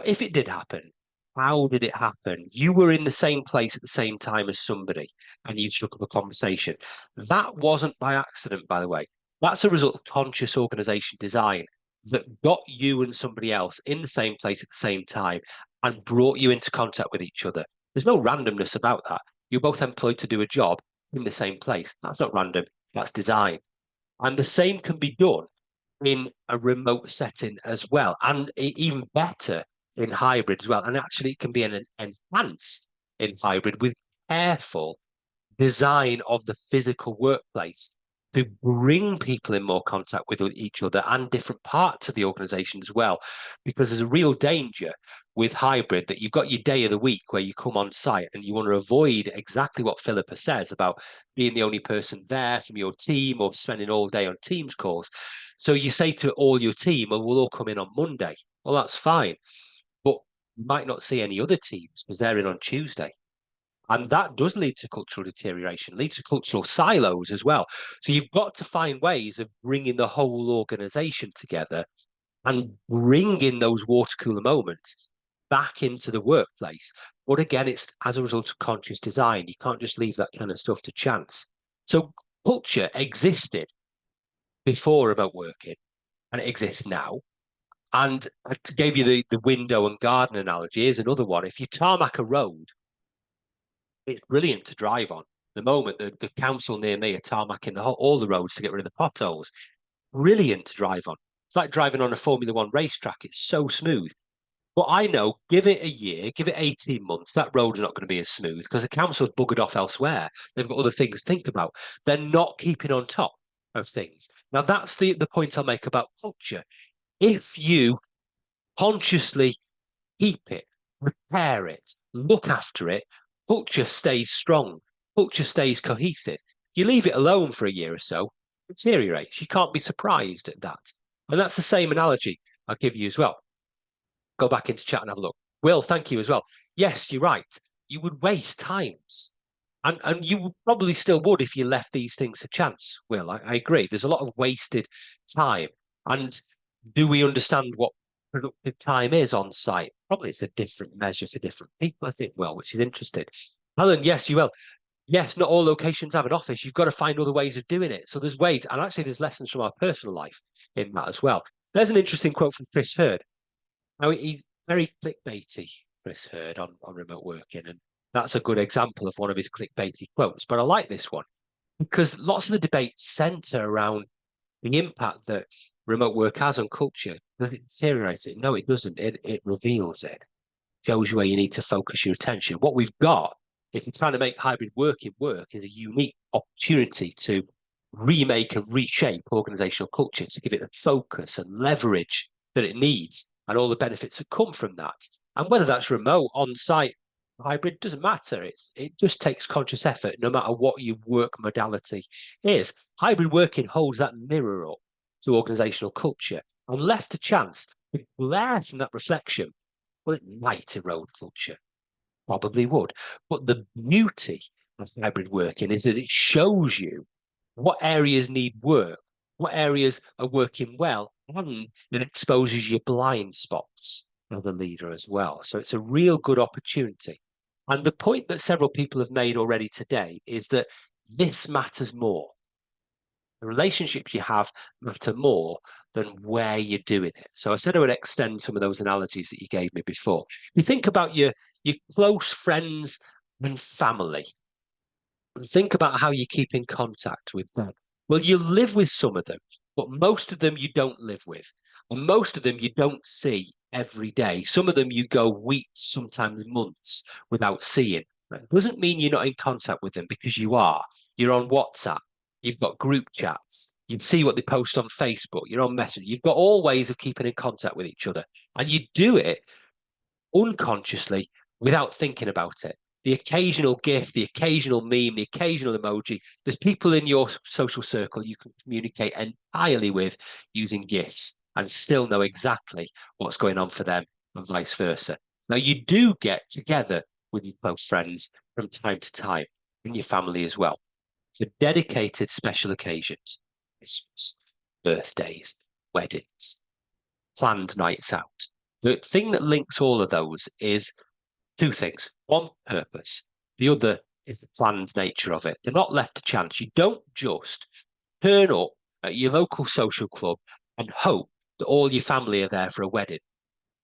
if it did happen, how did it happen? You were in the same place at the same time as somebody, and you struck up a conversation. That wasn't by accident, by the way. That's a result of conscious organization design that got you and somebody else in the same place at the same time and brought you into contact with each other. There's no randomness about that. You're both employed to do a job in the same place. That's not random. That's design. And the same can be done in a remote setting as well, and even better in hybrid as well. And actually, it can be enhanced in hybrid with careful design of the physical workplace to bring people in more contact with each other and different parts of the organization as well. Because there's a real danger with hybrid that you've got your day of the week where you come on site and you want to avoid exactly what Philippa says about being the only person there from your team or spending all day on Teams calls. So you say to all your team, well, we'll all come in on Monday. Well, that's fine. But you might not see any other teams because they're in on Tuesday. And that does lead to cultural deterioration, leads to cultural silos as well. So you've got to find ways of bringing the whole organization together and bringing those water cooler moments back into the workplace. But again, it's as a result of conscious design. You can't just leave that kind of stuff to chance. So culture existed before remote working, and it exists now. And I gave you the window and garden analogy. Here's another one. If you tarmac a road, it's brilliant to drive on. The moment the council near me are tarmacking all the roads to get rid of the potholes. Brilliant to drive on. It's like driving on a Formula One racetrack. It's so smooth. But I know, give it a year, give it 18 months, that road's not going to be as smooth because the council's buggered off elsewhere. They've got other things to think about. They're not keeping on top of things. Now, that's the point I'll make about culture. If you consciously keep it, repair it, look after it, culture stays strong, culture stays cohesive. You leave it alone for a year or so, it deteriorates. You can't be surprised at that. And that's the same analogy I'll give you as well. Go back into chat and have a look. Will, thank you as well. Yes, you're right. You would waste times. And you probably still would if you left these things to chance. Will, I agree. There's a lot of wasted time. And do we understand what productive time is on site? Probably it's a different measure for different people, I think, Will, which is interesting. Helen, yes, you will. Yes, not all locations have an office. You've got to find other ways of doing it. So there's ways, and actually there's lessons from our personal life in that as well. There's an interesting quote from Chris Hurd. Now, he's very clickbaity, Chris Hurd, on remote working. And that's a good example of one of his clickbaity quotes. But I like this one because lots of the debates center around the impact that remote work has on culture. Does it deteriorate it? No, it doesn't. It reveals it, shows you where you need to focus your attention. What we've got, if you're trying to make hybrid working work, is a unique opportunity to remake and reshape organizational culture, to give it the focus and leverage that it needs and all the benefits that come from that. And whether that's remote, on-site, hybrid, doesn't matter. It just takes conscious effort, no matter what your work modality is. Hybrid working holds that mirror up to organizational culture. And left to chance, to glare from that reflection, well, it might erode culture. Probably would. But the beauty of hybrid working is that it shows you what areas need work, what areas are working well, and it exposes your blind spots as a leader as well. So it's a real good opportunity. And the point that several people have made already today is that this matters more. The relationships you have matter more than where you're doing it. So I said I would extend some of those analogies that you gave me before. You think about your close friends and family. And think about how you keep in contact with them. Well, you live with some of them, but most of them you don't live with. And most of them you don't see every day. Some of them you go weeks, sometimes months without seeing. It doesn't mean you're not in contact with them, because you are. You're on WhatsApp. You've got group chats. You see what they post on Facebook. You're on Messenger. You've got all ways of keeping in contact with each other. And you do it unconsciously without thinking about it. The occasional GIF, the occasional meme, the occasional emoji. There's people in your social circle you can communicate entirely with using GIFs and still know exactly what's going on for them and vice versa. Now, you do get together with your close friends from time to time and your family as well for dedicated special occasions, Christmas, birthdays, weddings, planned nights out. The thing that links all of those is two things. One, purpose. The other is the planned nature of it. They're not left to chance. You don't just turn up at your local social club and hope that all your family are there for a wedding.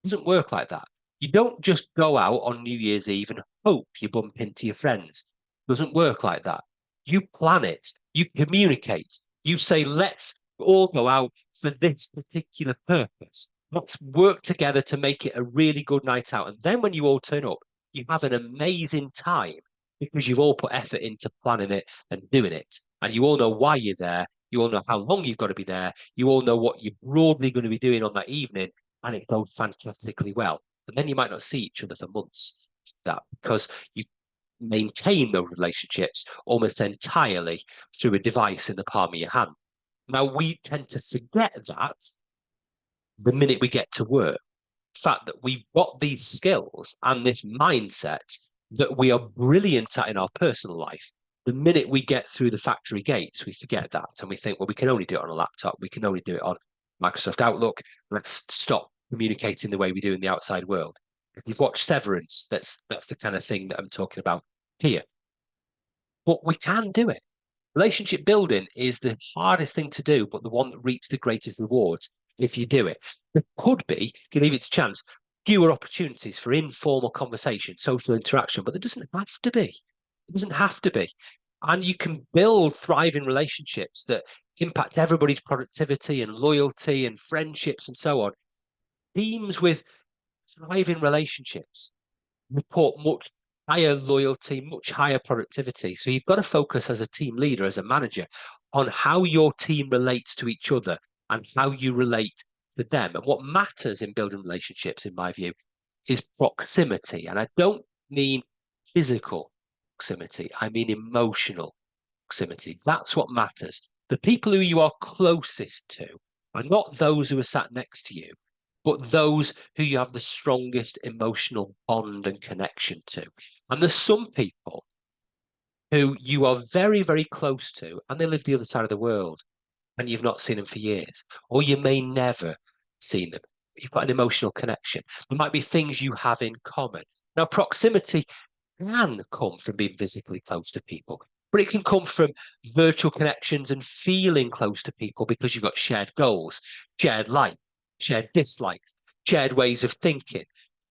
It doesn't work like that. You don't just go out on New Year's Eve and hope you bump into your friends. It doesn't work like that. You plan it. You communicate. You say, let's all go out for this particular purpose. Let's work together to make it a really good night out. And then when you all turn up, you have an amazing time because you've all put effort into planning it and doing it. And you all know why you're there. You all know how long you've got to be there. You all know what you're broadly going to be doing on that evening. And it goes fantastically well. And then you might not see each other for months after that, because you maintain those relationships almost entirely through a device in the palm of your hand. Now, we tend to forget that the minute we get to work. The fact that we've got these skills and this mindset that we are brilliant at in our personal life, the minute we get through the factory gates, we forget that. And we think, well, we can only do it on a laptop. We can only do it on Microsoft Outlook. Let's stop communicating the way we do in the outside world. If you've watched Severance, that's the kind of thing that I'm talking about here. But we can do it. Relationship building is the hardest thing to do, but the one that reaps the greatest rewards if you do it. There could be, if you leave it to chance, fewer opportunities for informal conversation, social interaction, but there doesn't have to be. It doesn't have to be. And you can build thriving relationships that impact everybody's productivity and loyalty and friendships and so on. Teams with thriving relationships report much higher loyalty, much higher productivity. So you've got to focus as a team leader, as a manager, on how your team relates to each other and how you relate to them. And what matters in building relationships, in my view, is proximity. And I don't mean physical proximity, I mean emotional proximity. That's what matters. The people who you are closest to are not those who are sat next to you, but those who you have the strongest emotional bond and connection to. And there's some people who you are very, very close to, and they live the other side of the world, and you've not seen them for years, or you may never see them. You've got an emotional connection. There might be things you have in common. Now, proximity can come from being physically close to people, but it can come from virtual connections and feeling close to people because you've got shared goals, shared likes, shared dislikes, shared ways of thinking,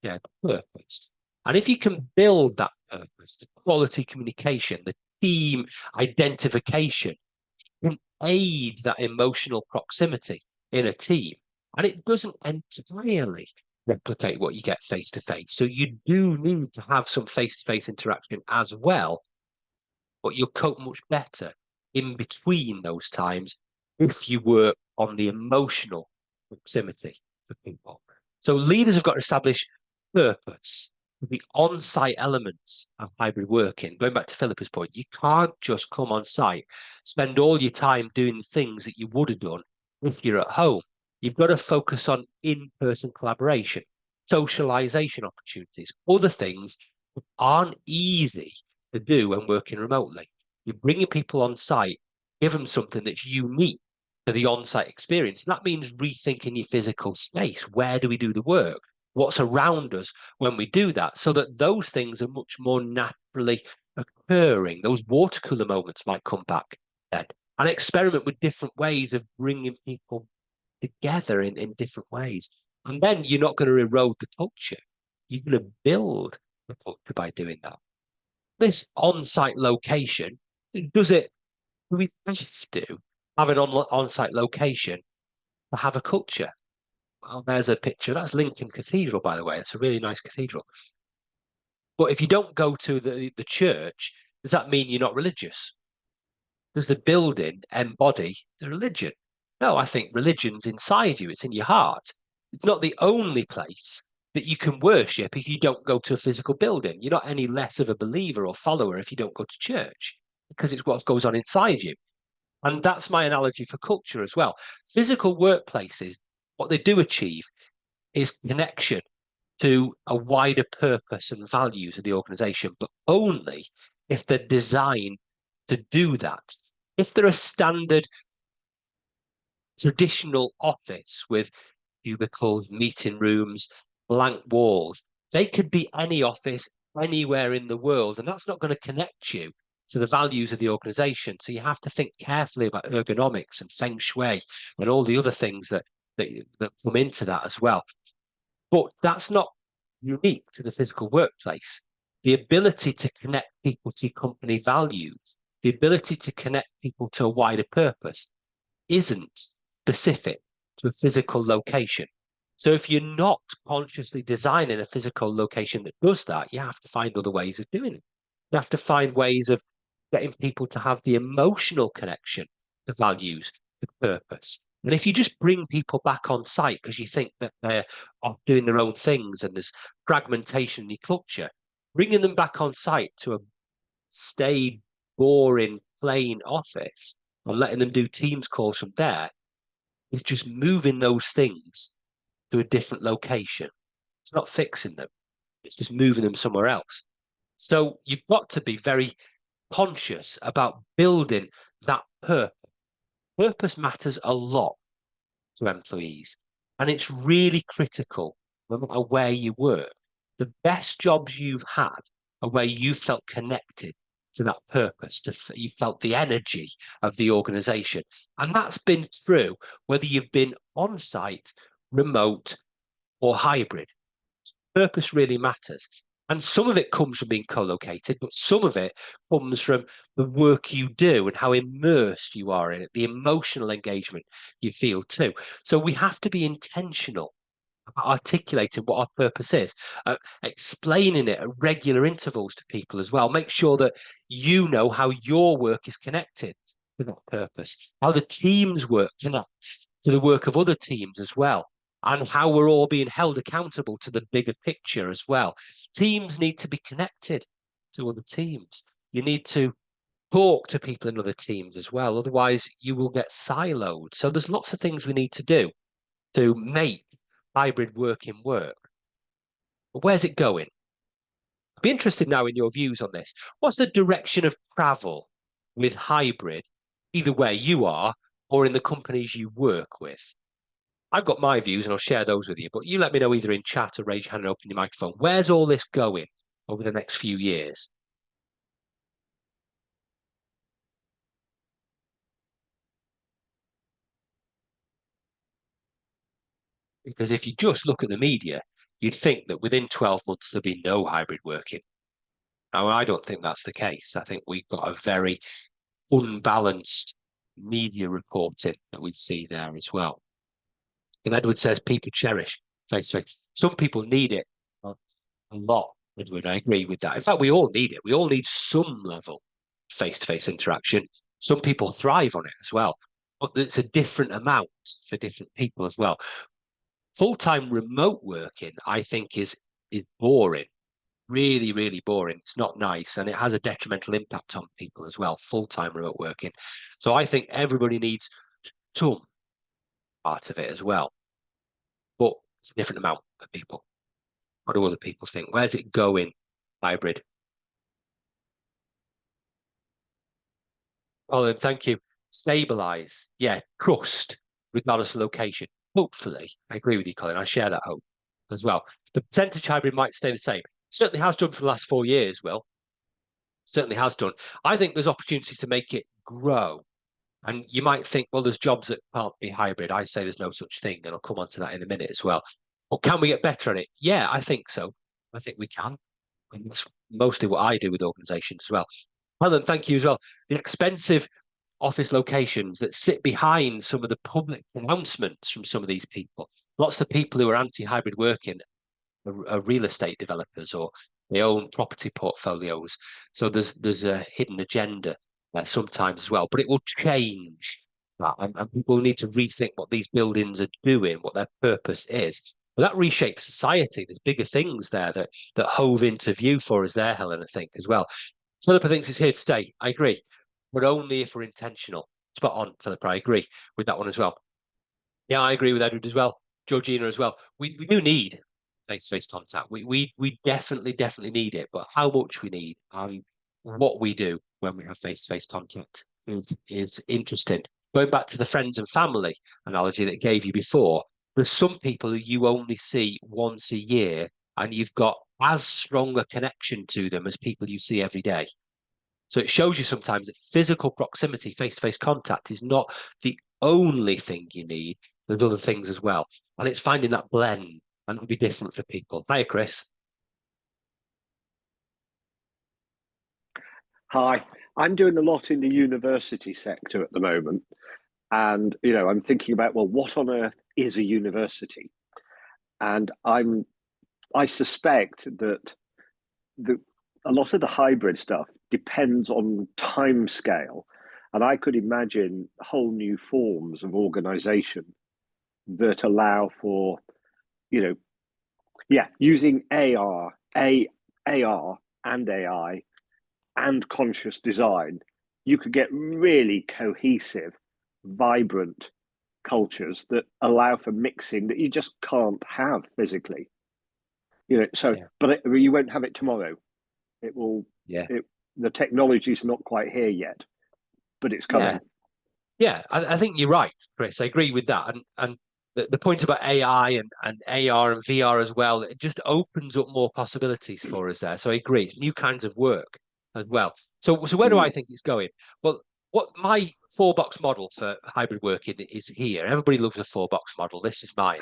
shared purpose. And if you can build that purpose, the quality communication, the team identification, can aid that emotional proximity in a team. And it doesn't entirely replicate what you get face to face. So you do need to have some face to face interaction as well, but you'll cope much better in between those times if you work on the emotional proximity for people. So leaders have got to establish purpose, the on-site elements of hybrid working. Going back to Philippa's point, you can't just come on site, spend all your time doing things that you would have done if you're at home. You've got to focus on in-person collaboration, socialization opportunities, other things that aren't easy to do when working remotely. You're bringing people on site, give them something that's unique to the on-site experience. And that means rethinking your physical space. Where do we do the work? What's around us when we do that, so that those things are much more naturally occurring. Those water cooler moments might come back then. And experiment with different ways of bringing people together in different ways. And then you're not going to erode the culture. You're going to build the culture by doing that. This on-site location, do we have to have an on-site location to have a culture? Well, there's a picture. That's Lincoln Cathedral, by the way. It's a really nice cathedral. But if you don't go to the church, does that mean you're not religious? Does the building embody the religion? No, I think religion's inside you. It's in your heart. It's not the only place that you can worship if you don't go to a physical building. You're not any less of a believer or follower if you don't go to church, because it's what goes on inside you. And that's my analogy for culture as well. Physical workplaces, what they do achieve is connection to a wider purpose and values of the organization, but only if they're designed to do that. If they're a standard traditional office with cubicles, meeting rooms, blank walls, they could be any office anywhere in the world, and that's not going to connect you to the values of the organization. So you have to think carefully about ergonomics and feng shui and all the other things that come into that as well. But that's not unique to the physical workplace. The ability to connect people to company values, the ability to connect people to a wider purpose isn't specific to a physical location. So if you're not consciously designing a physical location that does that, you have to find other ways of doing it. You have to find ways of getting people to have the emotional connection, the values, the purpose. And if you just bring people back on site because you think that they're off doing their own things and there's fragmentation in your culture, bringing them back on site to a staid, boring, plain office and letting them do Teams calls from there is just moving those things to a different location. It's not fixing them. It's just moving them somewhere else. So you've got to be very conscious about building that purpose. Purpose matters a lot to employees, and it's really critical no matter where you work. The best jobs you've had are where you felt connected to that purpose, you felt the energy of the organization. And that's been true whether you've been on site, remote, or hybrid. Purpose really matters. And some of it comes from being co-located, but some of it comes from the work you do and how immersed you are in it, the emotional engagement you feel too. So we have to be intentional articulating what our purpose is, explaining it at regular intervals to people as well. Make sure that you know how your work is connected to that purpose, how the team's work connects to the work of other teams as well, and how we're all being held accountable to the bigger picture as well. Teams need to be connected to other teams. You need to talk to people in other teams as well. Otherwise, you will get siloed. So there's lots of things we need to do to make hybrid working work. But where's it going? I'd be interested now in your views on this. What's the direction of travel with hybrid, either where you are or in the companies you work with? I've got my views and I'll share those with you, but you let me know either in chat or raise your hand and open your microphone. Where's all this going over the next few years? Because if you just look at the media, you'd think that within 12 months there'll be no hybrid working. Now, I don't think that's the case. I think we've got a very unbalanced media reporting that we see there as well. And Edward says people cherish face-to-face. Some people need it a lot, Edward. I agree with that. In fact, we all need it. We all need some level of face-to-face interaction. Some people thrive on it as well, but it's a different amount for different people as well. Full-time remote working, I think, is boring. Really, really boring. It's not nice, and it has a detrimental impact on people as well, full-time remote working. So I think everybody needs some part of it as well, but it's a different amount for people. What do other people think? Where's it going, hybrid? Colin, thank you. Stabilize. Yeah, trust, regardless of location. Hopefully, I agree with you, Colin. I share that hope as well. The percentage hybrid might stay the same. Certainly has done for the last 4 years, Will. Certainly has done. I think there's opportunities to make it grow. And you might think, well, there's jobs that can't be hybrid. I say there's no such thing, and I'll come on to that in a minute as well. But can we get better at it? Yeah, I think so. I think we can. And that's mostly what I do with organizations as well. Helen, thank you as well. The expensive office locations that sit behind some of the public announcements from some of these people. Lots of people who are anti-hybrid working are real estate developers, or they own property portfolios. So there's a hidden agenda sometimes as well, but it will change that, and people need to rethink what these buildings are doing, what their purpose is. But that reshapes society. There's bigger things there that hove into view for us there, Helen, I think, as well. Philippa thinks it's here to stay. I agree, but only if we're intentional. Spot on, Philippa. I agree with that one as well. Yeah, I agree with Edward as well. Georgina as well. We do need face-to-face contact. We definitely need it, but how much we need and what we do when we have face-to-face contact is interesting. Going back to the friends and family analogy that I gave you before, there's some people who you only see once a year, and you've got as strong a connection to them as people you see every day. So it shows you sometimes that physical proximity, face-to-face contact is not the only thing you need. There's other things as well. And it's finding that blend, and it'll be different for people. Hiya, Chris. Hi, I'm doing a lot in the university sector at the moment. And, I'm thinking about, well, what on earth is a university? And I suspect that a lot of the hybrid stuff depends on time scale. And I could imagine whole new forms of organization that allow for, using AR and AI and conscious design. You could get really cohesive, vibrant cultures that allow for mixing that you just can't have physically. But you won't have it tomorrow. It will. Yeah. The technology's not quite here yet, but it's coming. Yeah, I think you're right, Chris. I agree with that. And the point about AI and AR and VR as well, it just opens up more possibilities for us there. So I agree, it's new kinds of work as well. So where do I think it's going? Well, what my 4-box model for hybrid working is here. Everybody loves a 4-box model. This is mine.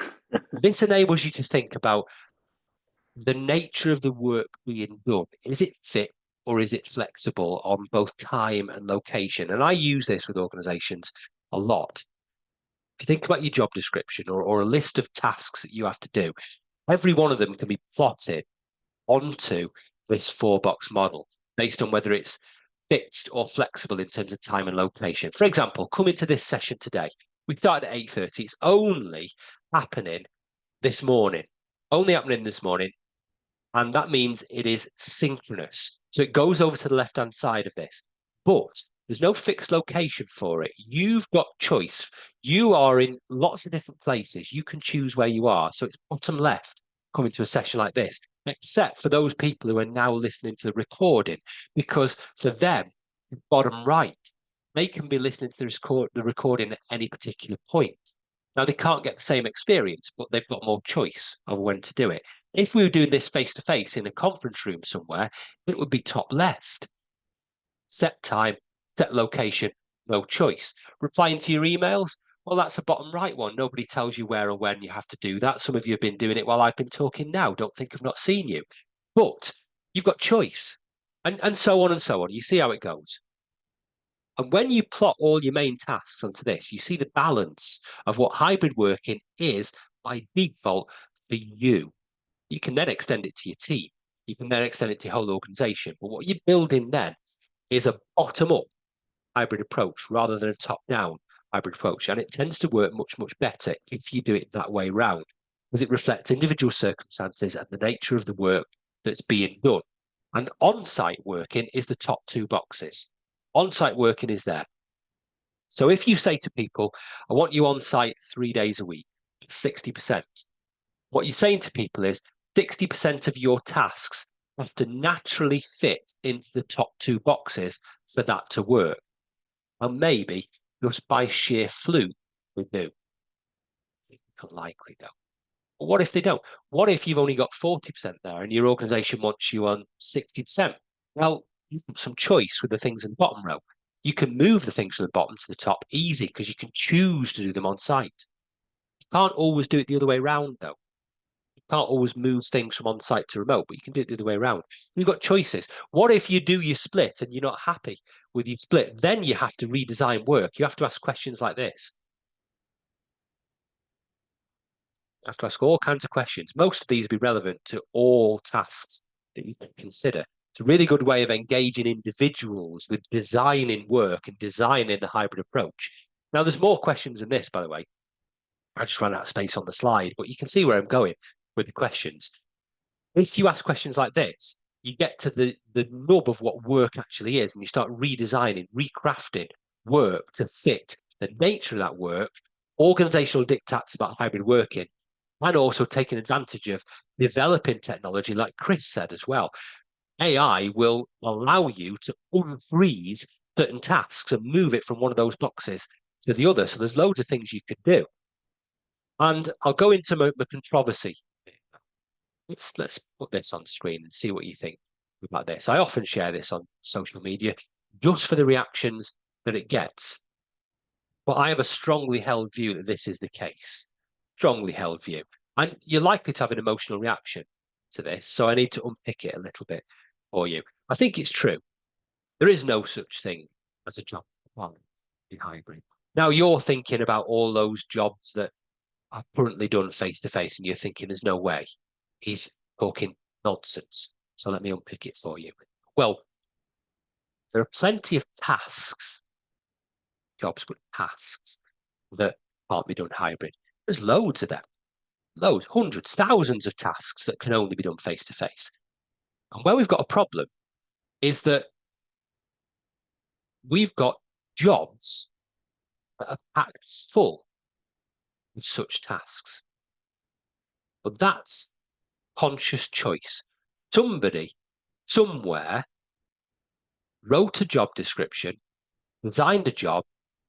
This enables you to think about the nature of the work being done. Is it fit or is it flexible on both time and location? And I use this with organizations a lot. you think about your job description or a list of tasks that you have to do, every one of them can be plotted onto this 4-box model based on whether it's fixed or flexible in terms of time and location. For example, come into this session today. We started at 8:30. It's only happening this morning. Only happening this morning. And that means it is synchronous. So it goes over to the left-hand side of this. But there's no fixed location for it. You've got choice. You are in lots of different places. You can choose where you are. So it's bottom left coming to a session like this, except for those people who are now listening to the recording, because for them, bottom right, they can be listening to the recording at any particular point. Now, they can't get the same experience, but they've got more choice of when to do it. If we were doing this face-to-face in a conference room somewhere, it would be top left. Set time, set location, no choice. Replying to your emails, well, that's a bottom right one. Nobody tells you where or when you have to do that. Some of you have been doing it while I've been talking now. Don't think I've not seen you. But you've got choice, and so on and so on. You see how it goes. And when you plot all your main tasks onto this, you see the balance of what hybrid working is by default for you. You can then extend it to your team. You can then extend it to your whole organization. But what you're building then is a bottom-up hybrid approach rather than a top-down hybrid approach. And it tends to work much, much better if you do it that way round, because it reflects individual circumstances and the nature of the work that's being done. And on-site working is the top 2 boxes. On-site working is there. So if you say to people, I want you on site 3 days a week, 60%. What you're saying to people is 60% of your tasks have to naturally fit into the top 2 boxes for that to work. And maybe just by sheer fluke, they do. It's unlikely though. But what if they don't? What if you've only got 40% there and your organization wants you on 60%? Well, you've got some choice with the things in the bottom row. You can move the things from the bottom to the top easy because you can choose to do them on site. You can't always do it the other way around though. You can't always move things from on site to remote, but you can do it the other way around. You've got choices. What if you do your split and you're not happy with your split? Then you have to redesign work. You have to ask questions like this. You have to ask all kinds of questions. Most of these be relevant to all tasks that you can consider. It's a really good way of engaging individuals with designing work and designing the hybrid approach. Now, there's more questions than this, by the way. I just ran out of space on the slide, but you can see where I'm going with the questions. If you ask questions like this, you get to the nub of what work actually is, and you start redesigning, recrafting work to fit the nature of that work, organizational diktats about hybrid working, and also taking advantage of developing technology, like Chris said as well. AI will allow you to unfreeze certain tasks and move it from one of those boxes to the other. So there's loads of things you could do. And I'll go into my controversy. Let's put this on screen and see what you think about this. I often share this on social media just for the reactions that it gets. But I have a strongly held view that this is the case. Strongly held view. And you're likely to have an emotional reaction to this. So I need to unpick it a little bit for you. I think it's true. There is no such thing as a job in hybrid. Now you're thinking about all those jobs that are currently done face-to-face and you're thinking there's no way. He's talking nonsense. So let me unpick it for you. Well, there are plenty of tasks, jobs with tasks, that can't be done hybrid. There's loads of them. Loads, hundreds, thousands of tasks that can only be done face-to-face. And where we've got a problem is that we've got jobs that are packed full of such tasks. But that's conscious choice. Somebody, somewhere, wrote a job description, designed a job,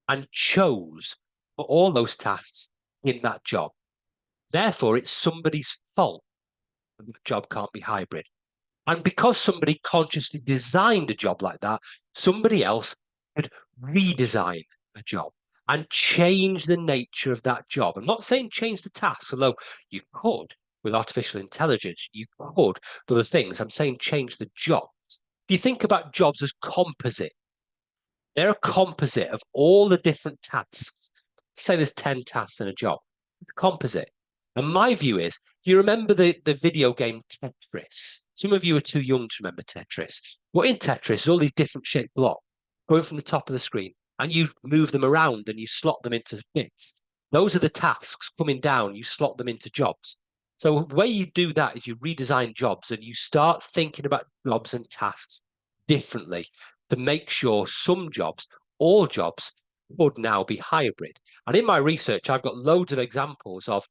and chose for all those tasks in that job. Therefore, it's somebody's fault that the job can't be hybrid. And because somebody consciously designed a job like that, somebody else could redesign a job and change the nature of that job. I'm not saying change the task, although you could with artificial intelligence, you could with other things. I'm saying change the jobs. If you think about jobs as composite, they're a composite of all the different tasks say there's 10 tasks in a job, composite. And my view is, do you remember the video game Tetris? Some of you are too young to remember Tetris. What in Tetris is all these different shaped blocks going from the top of the screen, and you move them around and you slot them into bits. Those are the tasks coming down, you slot them into jobs. So the way you do that is you redesign jobs and you start thinking about jobs and tasks differently to make sure some jobs, all jobs, would now be hybrid. And in my research, I've got loads of examples of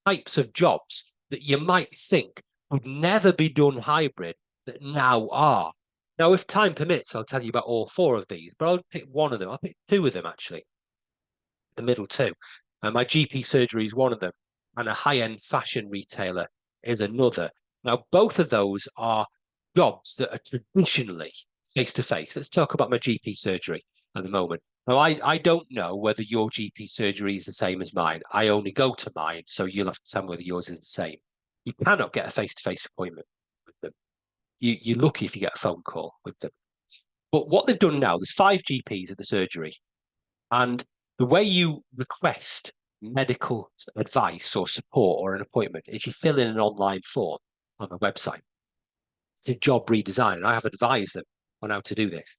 types of jobs that you might think would never be done hybrid that now are. Now, if time permits, I'll tell you about all 4 of these, but I'll pick one of them. I'll pick 2 of them, actually, the middle 2. And my GP surgery is one of them, and a high-end fashion retailer is another. Now, both of those are jobs that are traditionally face-to-face. Let's talk about my GP surgery at the moment. Now, I don't know whether your GP surgery is the same as mine. I only go to mine, so you'll have to tell me whether yours is the same. You cannot get a face-to-face appointment with them. You're lucky if you get a phone call with them. But what they've done now, there's 5 GPs at the surgery, and the way you request medical advice or support or an appointment is you fill in an online form on the website. It's a job redesign, and I have advised them on how to do this.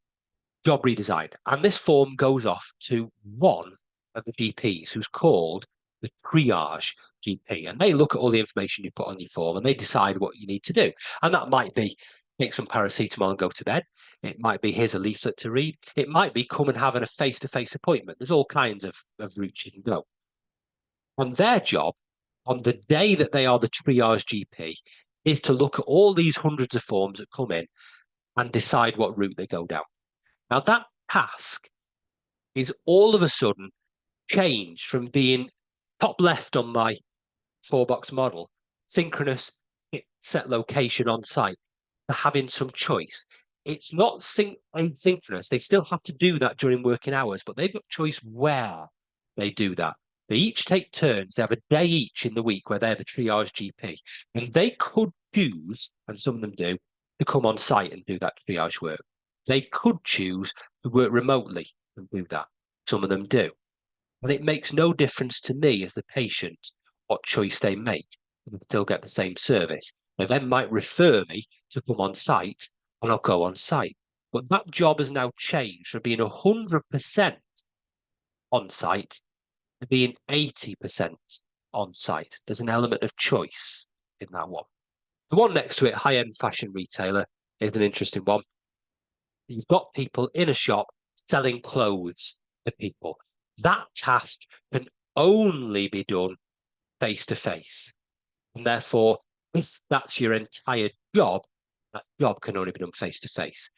Job redesign. And this form goes off to one of the GPs who's called the triage GP. And they look at all the information you put on your form and they decide what you need to do. And that might be take some paracetamol and go to bed. It might be here's a leaflet to read. It might be come and have a face-to-face appointment. There's all kinds of routes you can go. And their job on the day that they are the triage GP is to look at all these hundreds of forms that come in and decide what route they go down. Now, that task is all of a sudden changed from being top left on my 4-box model, synchronous, set location on site, to having some choice. It's not asynchronous. They still have to do that during working hours, but they've got choice where they do that. They each take turns. They have a day each in the week where they're the triage GP. And they could choose, and some of them do, to come on site and do that triage work. They could choose to work remotely and do that. Some of them do. And it makes no difference to me as the patient what choice they make. They still get the same service. They then might refer me to come on site and I'll go on site. But that job has now changed from being 100% on site to being 80% on site. There's an element of choice in that one. The one next to it, high-end fashion retailer, is an interesting one. You've got people in a shop selling clothes to people. That task can only be done face-to-face. And therefore, if that's your entire job, that job can only be done face-to-face.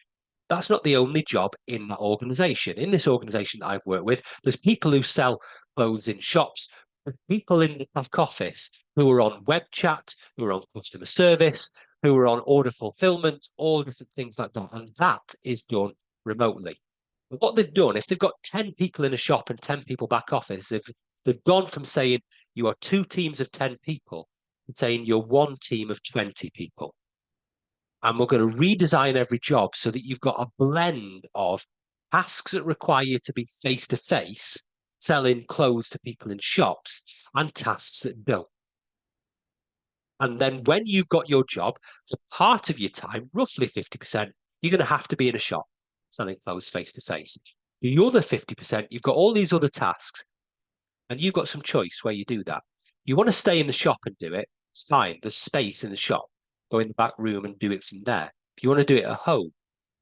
That's not the only job in that organization. In this organization that I've worked with, there's people who sell clothes in shops, there's people in the back office who are on web chat, who are on customer service, who are on order fulfillment, all different things like that. And that is done remotely. But what they've done, if they've got 10 people in a shop and 10 people back office, they've gone from saying you are 2 teams of 10 people to saying you're 1 team of 20 people. And we're going to redesign every job so that you've got a blend of tasks that require you to be face-to-face, selling clothes to people in shops, and tasks that don't. And then when you've got your job, for part of your time, roughly 50%, you're going to have to be in a shop selling clothes face-to-face. The other 50%, you've got all these other tasks, and you've got some choice where you do that. You want to stay in the shop and do it, it's fine. There's space in the shop. Go in the back room and do it from there. If you want to do it at home,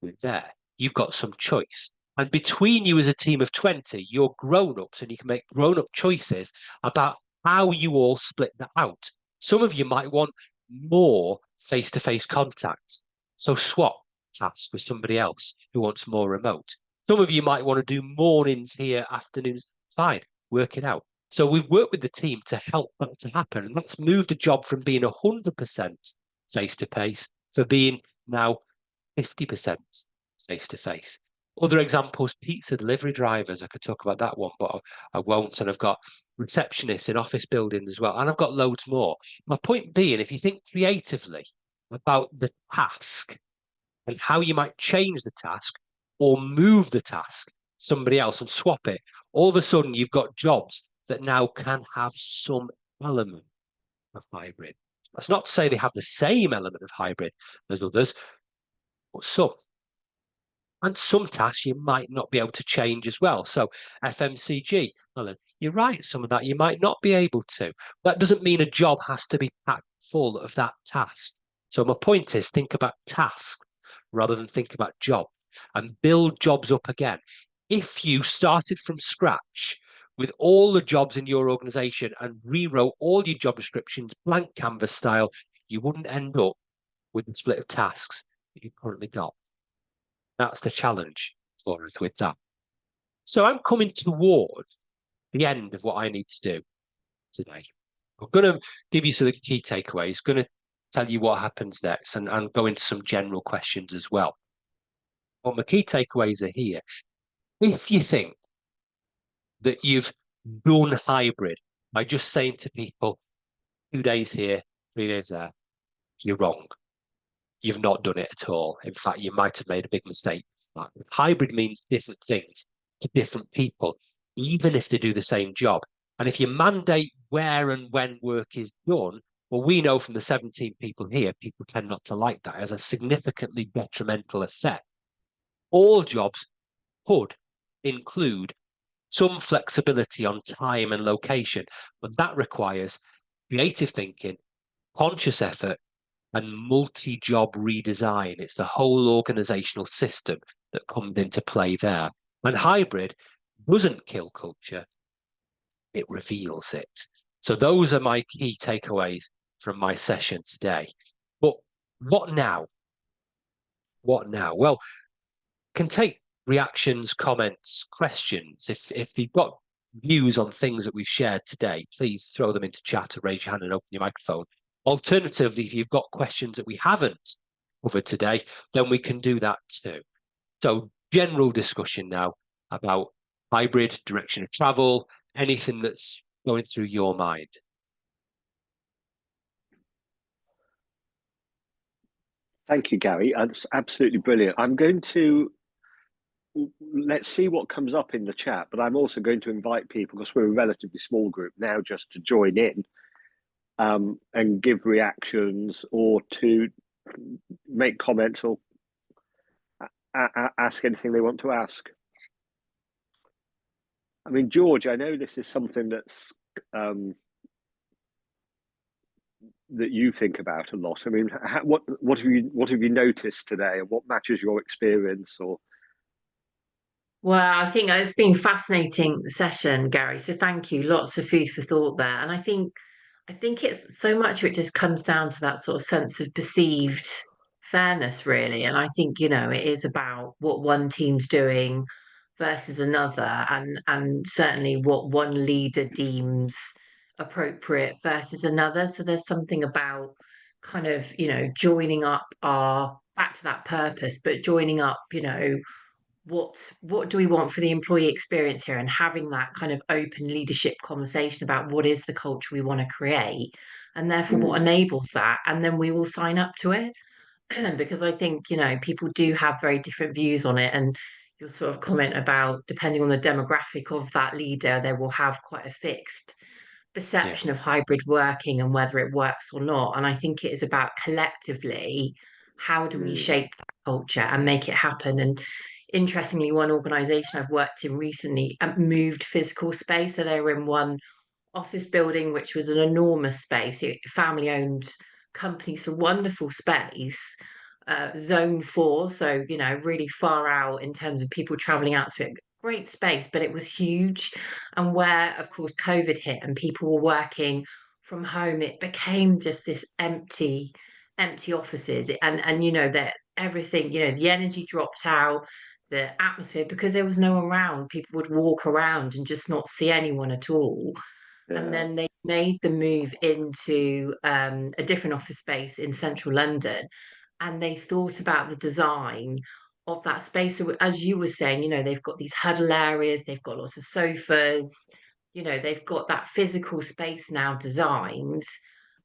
do it there. You've got some choice. And between you as a team of 20, you're grown-ups and you can make grown-up choices about how you all split that out. Some of you might want more face-to-face contact. So swap tasks with somebody else who wants more remote. Some of you might want to do mornings here, afternoons. Fine, work it out. So we've worked with the team to help that to happen. And that's moved a job from being 100% face-to-face for being now 50% face-to-face. Other examples, pizza delivery drivers. I could talk about that one, but I won't. And I've got receptionists in office buildings as well. And I've got loads more. My point being, if you think creatively about the task and how you might change the task or move the task somebody else and swap it, all of a sudden you've got jobs that now can have some element of hybrid. That's not to say they have the same element of hybrid as others, but some. And some tasks you might not be able to change as well. So FMCG, Alan, you're right, some of that you might not be able to. That doesn't mean a job has to be packed full of that task. So my point is, think about tasks rather than think about jobs, and build jobs up again. If you started from scratch with all the jobs in your organization and rewrote all your job descriptions blank canvas style, you wouldn't end up with the split of tasks that you've currently got. That's the challenge for us with that. So I'm coming towards the end of what I need to do today. I'm going to give you some of the key takeaways, going to tell you what happens next, and go into some general questions as well. Well, the key takeaways are here. If you think that you've done hybrid by just saying to people, 2 days here, 3 days there, you're wrong. You've not done it at all. In fact, you might have made a big mistake. Hybrid means different things to different people, even if they do the same job. And if you mandate where and when work is done, well, we know from the 17 people here, people tend not to like that. It has a significantly detrimental effect. All jobs could include some flexibility on time and location, but that requires creative thinking, conscious effort, and multi-job redesign. It's the whole organizational system that comes into play there. And hybrid doesn't kill culture, it reveals it. So those are my key takeaways from my session today. But what now? What now? Well, can take reactions, comments, questions. If you've got views on things that we've shared today, please throw them into chat or raise your hand and open your microphone. Alternatively, if you've got questions that we haven't covered today, then we can do that too. So general discussion now about hybrid, direction of travel, anything that's going through your mind. Thank you, Gary. That's absolutely brilliant. Let's see what comes up in the chat, but I'm also going to invite people, because we're a relatively small group now, just to join in and give reactions or to make comments or ask anything they want to ask. I mean, George, I know this is something that's that you think about a lot. I mean, what have you noticed today, and what matches your experience? Or well, I think it's been a fascinating session, Gary. So thank you. Lots of food for thought there. And I think it's so much of it just comes down to that sort of sense of perceived fairness, really. And I think, it is about what one team's doing versus another, and certainly what one leader deems appropriate versus another. So there's something about kind of, joining up our back to that purpose, but joining up, what do we want for the employee experience here, and having that kind of open leadership conversation about what is the culture we want to create, and therefore what enables that, and then we all sign up to it. Because I think people do have very different views on it, and your sort of comment about depending on the demographic of that leader, they will have quite a fixed perception of hybrid working and whether it works or not. And I think it is about collectively, how do we shape that culture and make it happen? And interestingly, one organization I've worked in recently moved physical space. So they were in one office building, which was an enormous space, family owned company, so wonderful space. Zone 4, so really far out in terms of people traveling out to it. Great space, but it was huge. And where, of course, COVID hit and people were working from home, it became just this empty offices. And that everything, the energy dropped out, the atmosphere, because there was no one around. People would walk around and just not see anyone at all. And then they made the move into a different office space in central London, and they thought about the design of that space. So as you were saying, they've got these huddle areas, they've got lots of sofas, they've got that physical space now designed,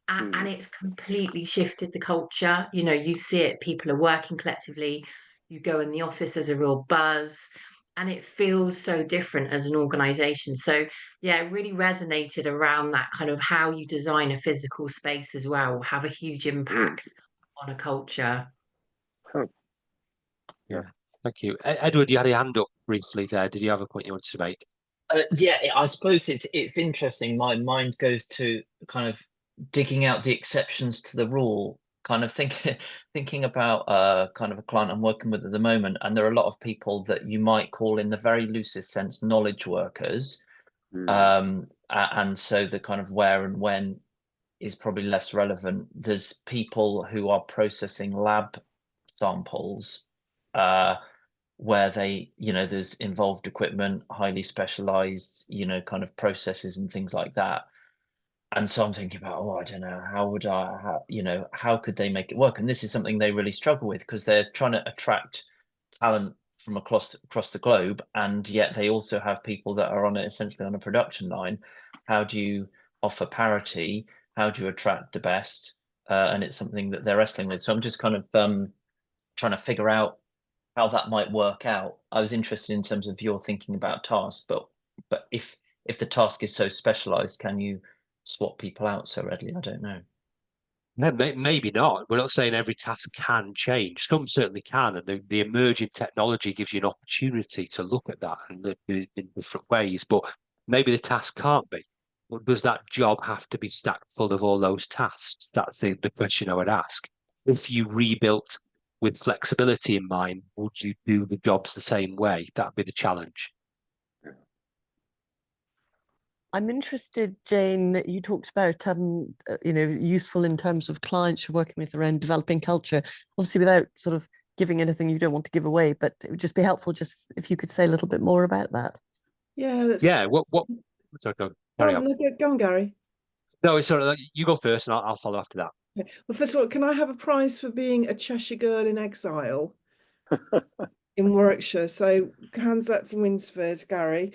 and it's completely shifted the culture. You see it, people are working collectively, you go in the office, there's a real buzz. and it feels so different as an organization. So yeah, it really resonated around that kind of how you design a physical space as well will have a huge impact on a culture. Oh, Yeah, thank you. Edward, you had your hand up briefly there. Did you have a point you wanted to make? Yeah, I suppose it's interesting. My mind goes to kind of digging out the exceptions to the rule, kind of thinking about kind of a client I'm working with at the moment, and there are a lot of people that you might call, in the very loosest sense, knowledge workers. And so the kind of where and when is probably less relevant. There's people who are processing lab samples, where they, there's involved equipment, highly specialized, kind of processes and things like that. And so I'm thinking about, I don't know, how could they make it work? And this is something they really struggle with, because they're trying to attract talent from across the globe, and yet they also have people that are essentially on a production line. How do you offer parity? How do you attract the best? And it's something that they're wrestling with. So I'm just kind of trying to figure out how that might work out. I was interested in terms of your thinking about tasks, but if the task is so specialized, can you swap people out so readily? I don't know. No, maybe not. We're not saying every task can change. Some certainly can, and the emerging technology gives you an opportunity to look at that in different ways. But maybe the task can't be. But does that job have to be stacked full of all those tasks? That's the question I would ask. If you rebuilt with flexibility in mind, would you do the jobs the same way? That'd be the challenge. I'm interested, Jane, you talked about, useful in terms of clients you're working with around developing culture, obviously without sort of giving anything you don't want to give away, but it would just be helpful just if you could say a little bit more about that. Yeah, that's... Yeah, sorry, carry on. No, go on, Gary. No, it's sort of, you go first and I'll follow after that. Okay. Well, first of all, can I have a prize for being a Cheshire girl in exile in Warwickshire? So hands up for Winsford, Gary.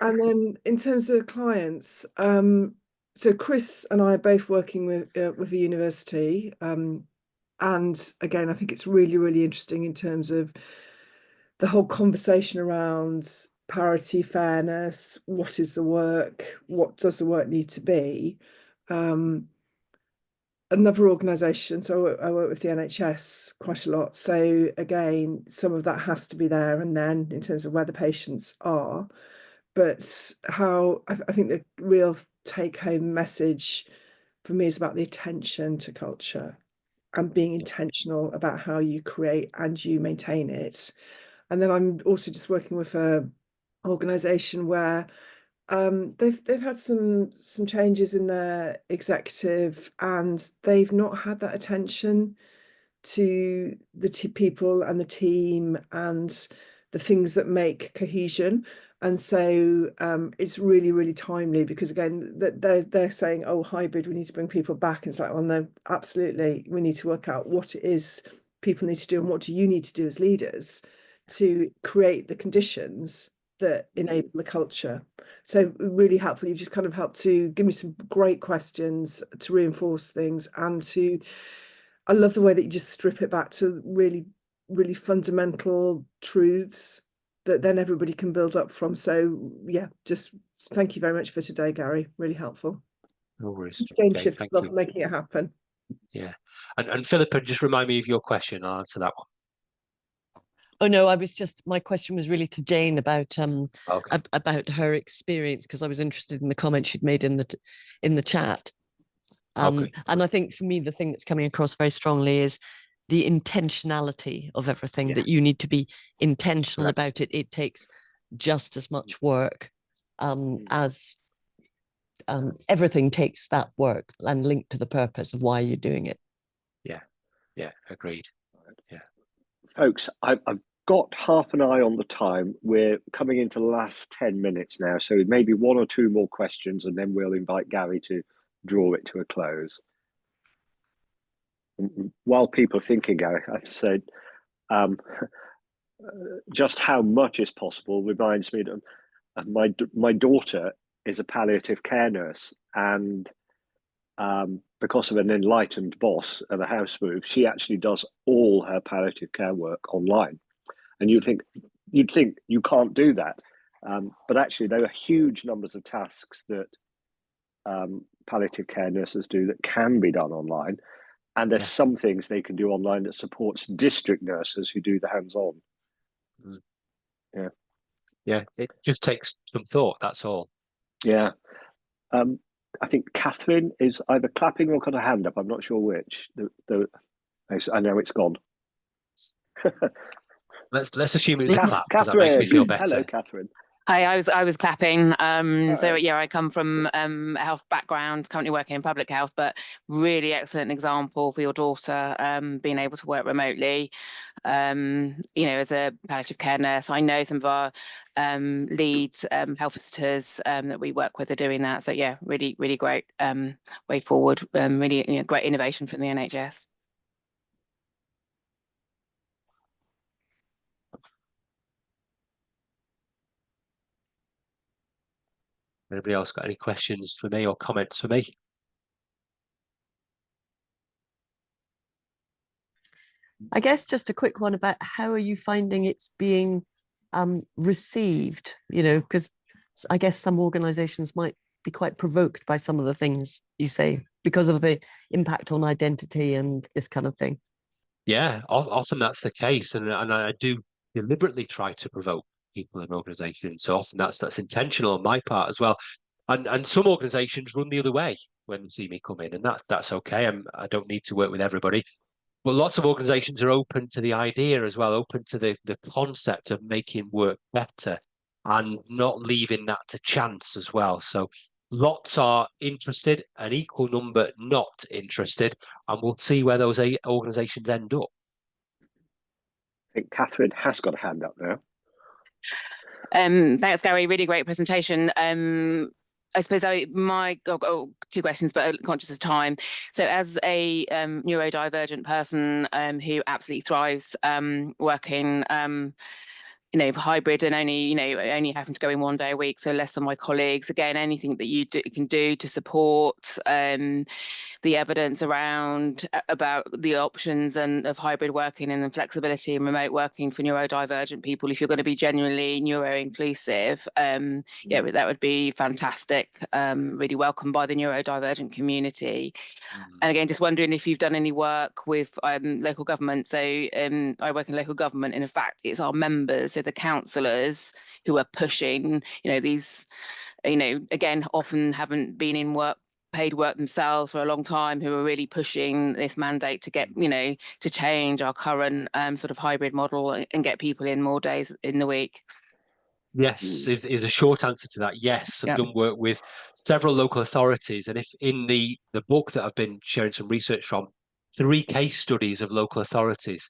And then in terms of clients, so Chris and I are both working with a university, and again, I think it's really, really interesting in terms of the whole conversation around parity, fairness. What is the work? What does the work need to be? Another organisation, so I work with the NHS quite a lot. So again, some of that has to be there and then in terms of where the patients are. But how I think the real take-home message for me is about the attention to culture and being intentional about how you create and you maintain it. And then I'm also just working with a organisation where they've had some changes in their executive, and they've not had that attention to the people and the team and the things that make cohesion. And so it's really, really timely, because again, they're saying, oh, hybrid, we need to bring people back. And it's like, well, no, absolutely, we need to work out what it is people need to do and what do you need to do as leaders to create the conditions that enable the culture. So really helpful. You've just kind of helped to give me some great questions to reinforce things, and I love the way that you just strip it back to really, really fundamental truths that then everybody can build up from. So yeah, just thank you very much for today, Gary. Really helpful. No worries. Game Okay, shift thank for you. making it happen. Yeah. And Philippa, just remind me of your question. I'll answer that one. Oh no, my question was really to Jane about Okay. about her experience, because I was interested in the comment she'd made in the chat. Okay. And I think for me, the thing that's coming across very strongly is the intentionality of everything, that you need to be intentional about it. It takes just as much work as everything takes that work and linked to the purpose of why you're doing it. Yeah, agreed. Yeah. Folks, I've got half an eye on the time. We're coming into the last 10 minutes now, so maybe one or two more questions, and then we'll invite Gary to draw it to a close. While people are thinking, Gary, I've said just how much is possible reminds me of my daughter is a palliative care nurse, and because of an enlightened boss at a house move, she actually does all her palliative care work online. And you think you'd think you can't do that, but actually there are huge numbers of tasks that palliative care nurses do that can be done online, and there's some things they can do online that supports district nurses who do the hands-on. Yeah, it just takes some thought, that's all. Yeah. I think Catherine is either clapping or got a hand up. I'm not sure which. I know it's gone. Let's assume it was a clap, because that Catherine, makes me feel better. hello, Catherine. Hi, I was clapping. So Right. yeah, I come from a health background, currently working in public health, but really excellent example for your daughter being able to work remotely. As a palliative care nurse, I know some of our leads health visitors that we work with are doing that. So yeah, really, really great way forward. Really, great innovation from the NHS. Anybody else got any questions for me or comments for me? I guess just a quick one about how are you finding it's being received? Because I guess some organizations might be quite provoked by some of the things you say because of the impact on identity and this kind of thing. Yeah, often that's the case, and I do deliberately try to provoke people in organizations. So often that's intentional on my part as well. And some organizations run the other way when they see me come in, and that's okay. I don't need to work with everybody. But lots of organizations are open to the idea as well, open to the concept of making work better and not leaving that to chance as well. So lots are interested, an equal number not interested, and we'll see where those organizations end up. I think Catherine has got a hand up now. Thanks, Gary. Really great presentation. I suppose two questions, but conscious of time. So as a neurodivergent person who absolutely thrives working hybrid and only having to go in 1 day a week, so less than my colleagues, again, anything that you can do to support the evidence around about the options and of hybrid working and the flexibility and remote working for neurodivergent people, if you're going to be genuinely neuro-inclusive, yeah, that would be fantastic. Really welcomed by the neurodivergent community. And again, just wondering if you've done any work with local government. So I work in local government, and in fact, it's our members, so the councillors, who are pushing, these, again, often haven't been in paid work themselves for a long time, who are really pushing this mandate to get, to change our current sort of hybrid model and get people in more days in the week. Yes, is a short answer to that. Yes, I've done work with several local authorities, and if in the book that I've been sharing some research from, 3 case studies of local authorities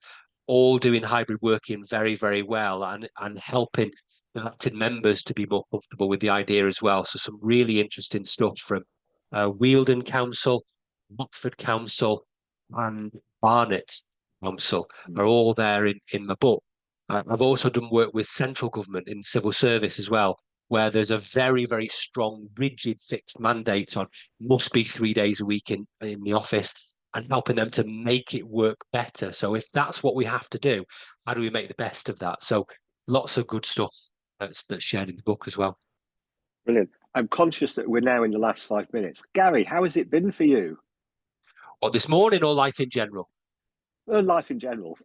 all doing hybrid working very, very well, and helping elected members to be more comfortable with the idea as well. So some really interesting stuff from Wealdon Council, Watford Council, and Barnet Council are all there in the book. I've also done work with central government in civil service as well, where there's a very, very strong, rigid, fixed mandate on must be 3 days a week in the office, and helping them to make it work better. So if that's what we have to do, how do we make the best of that? So lots of good stuff that's shared in the book as well. Brilliant. I'm conscious that we're now in the last 5 minutes. Gary, how has it been for you? Or this morning, or life in general? Life in general.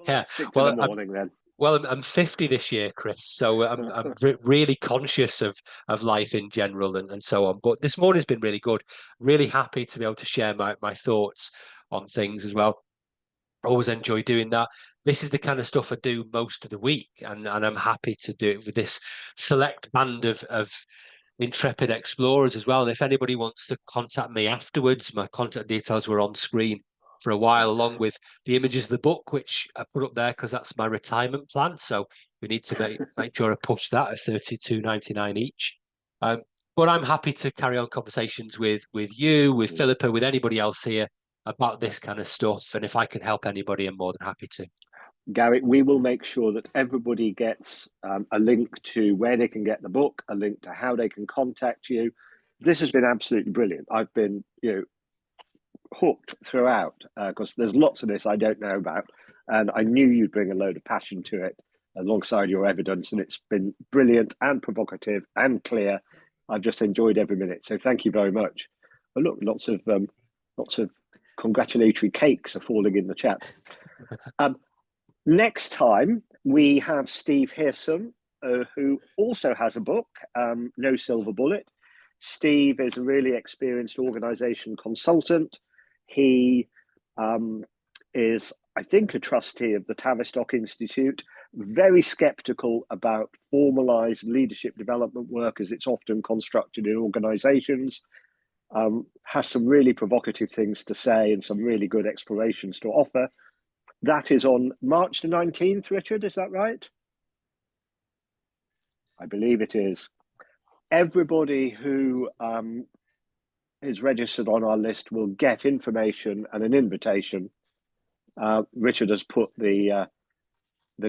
Yeah. 6 in the morning then. Well, I'm 50 this year, Chris, so I'm really conscious of life in general and so on. But this morning's been really good. Really happy to be able to share my thoughts on things as well. I always enjoy doing that. This is the kind of stuff I do most of the week, and I'm happy to do it with this select band of intrepid explorers as well. And if anybody wants to contact me afterwards, my contact details were on screen for a while, along with the images of the book, which I put up there because that's my retirement plan. So we need to make sure I push that at $32.99 each. But I'm happy to carry on conversations with you, with Philippa, with anybody else here about this kind of stuff. And if I can help anybody, I'm more than happy to. Gary, we will make sure that everybody gets a link to where they can get the book, a link to how they can contact you. This has been absolutely brilliant. I've been, hooked throughout because there's lots of this I don't know about, and I knew you'd bring a load of passion to it. alongside your evidence, and it's been brilliant and provocative and clear. I've just enjoyed every minute. So thank you very much. But look, lots of congratulatory cakes are falling in the chat. Next time we have Steve Hearson, who also has a book, No Silver Bullet. Steve is a really experienced organization consultant. He is, I think, a trustee of the Tavistock Institute, very skeptical about formalized leadership development work as it's often constructed in organizations, has some really provocative things to say and some really good explorations to offer. That is on March the 19th, Richard, is that right? I believe it is. Everybody who is registered on our list will get information and an invitation. Richard has put the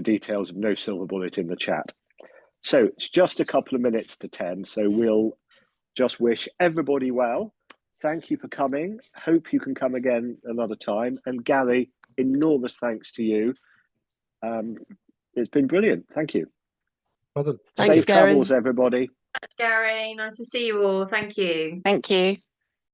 details of No Silver Bullet in the chat. So it's just a couple of minutes to 10. So we'll just wish everybody well. Thank you for coming. Hope you can come again another time. And Gary, enormous thanks to you. It's been brilliant. Thank you. Well done. Thanks, Safe Gary. travels, everybody. Thanks, Gary. Nice to see you all. Thank you. Thank you.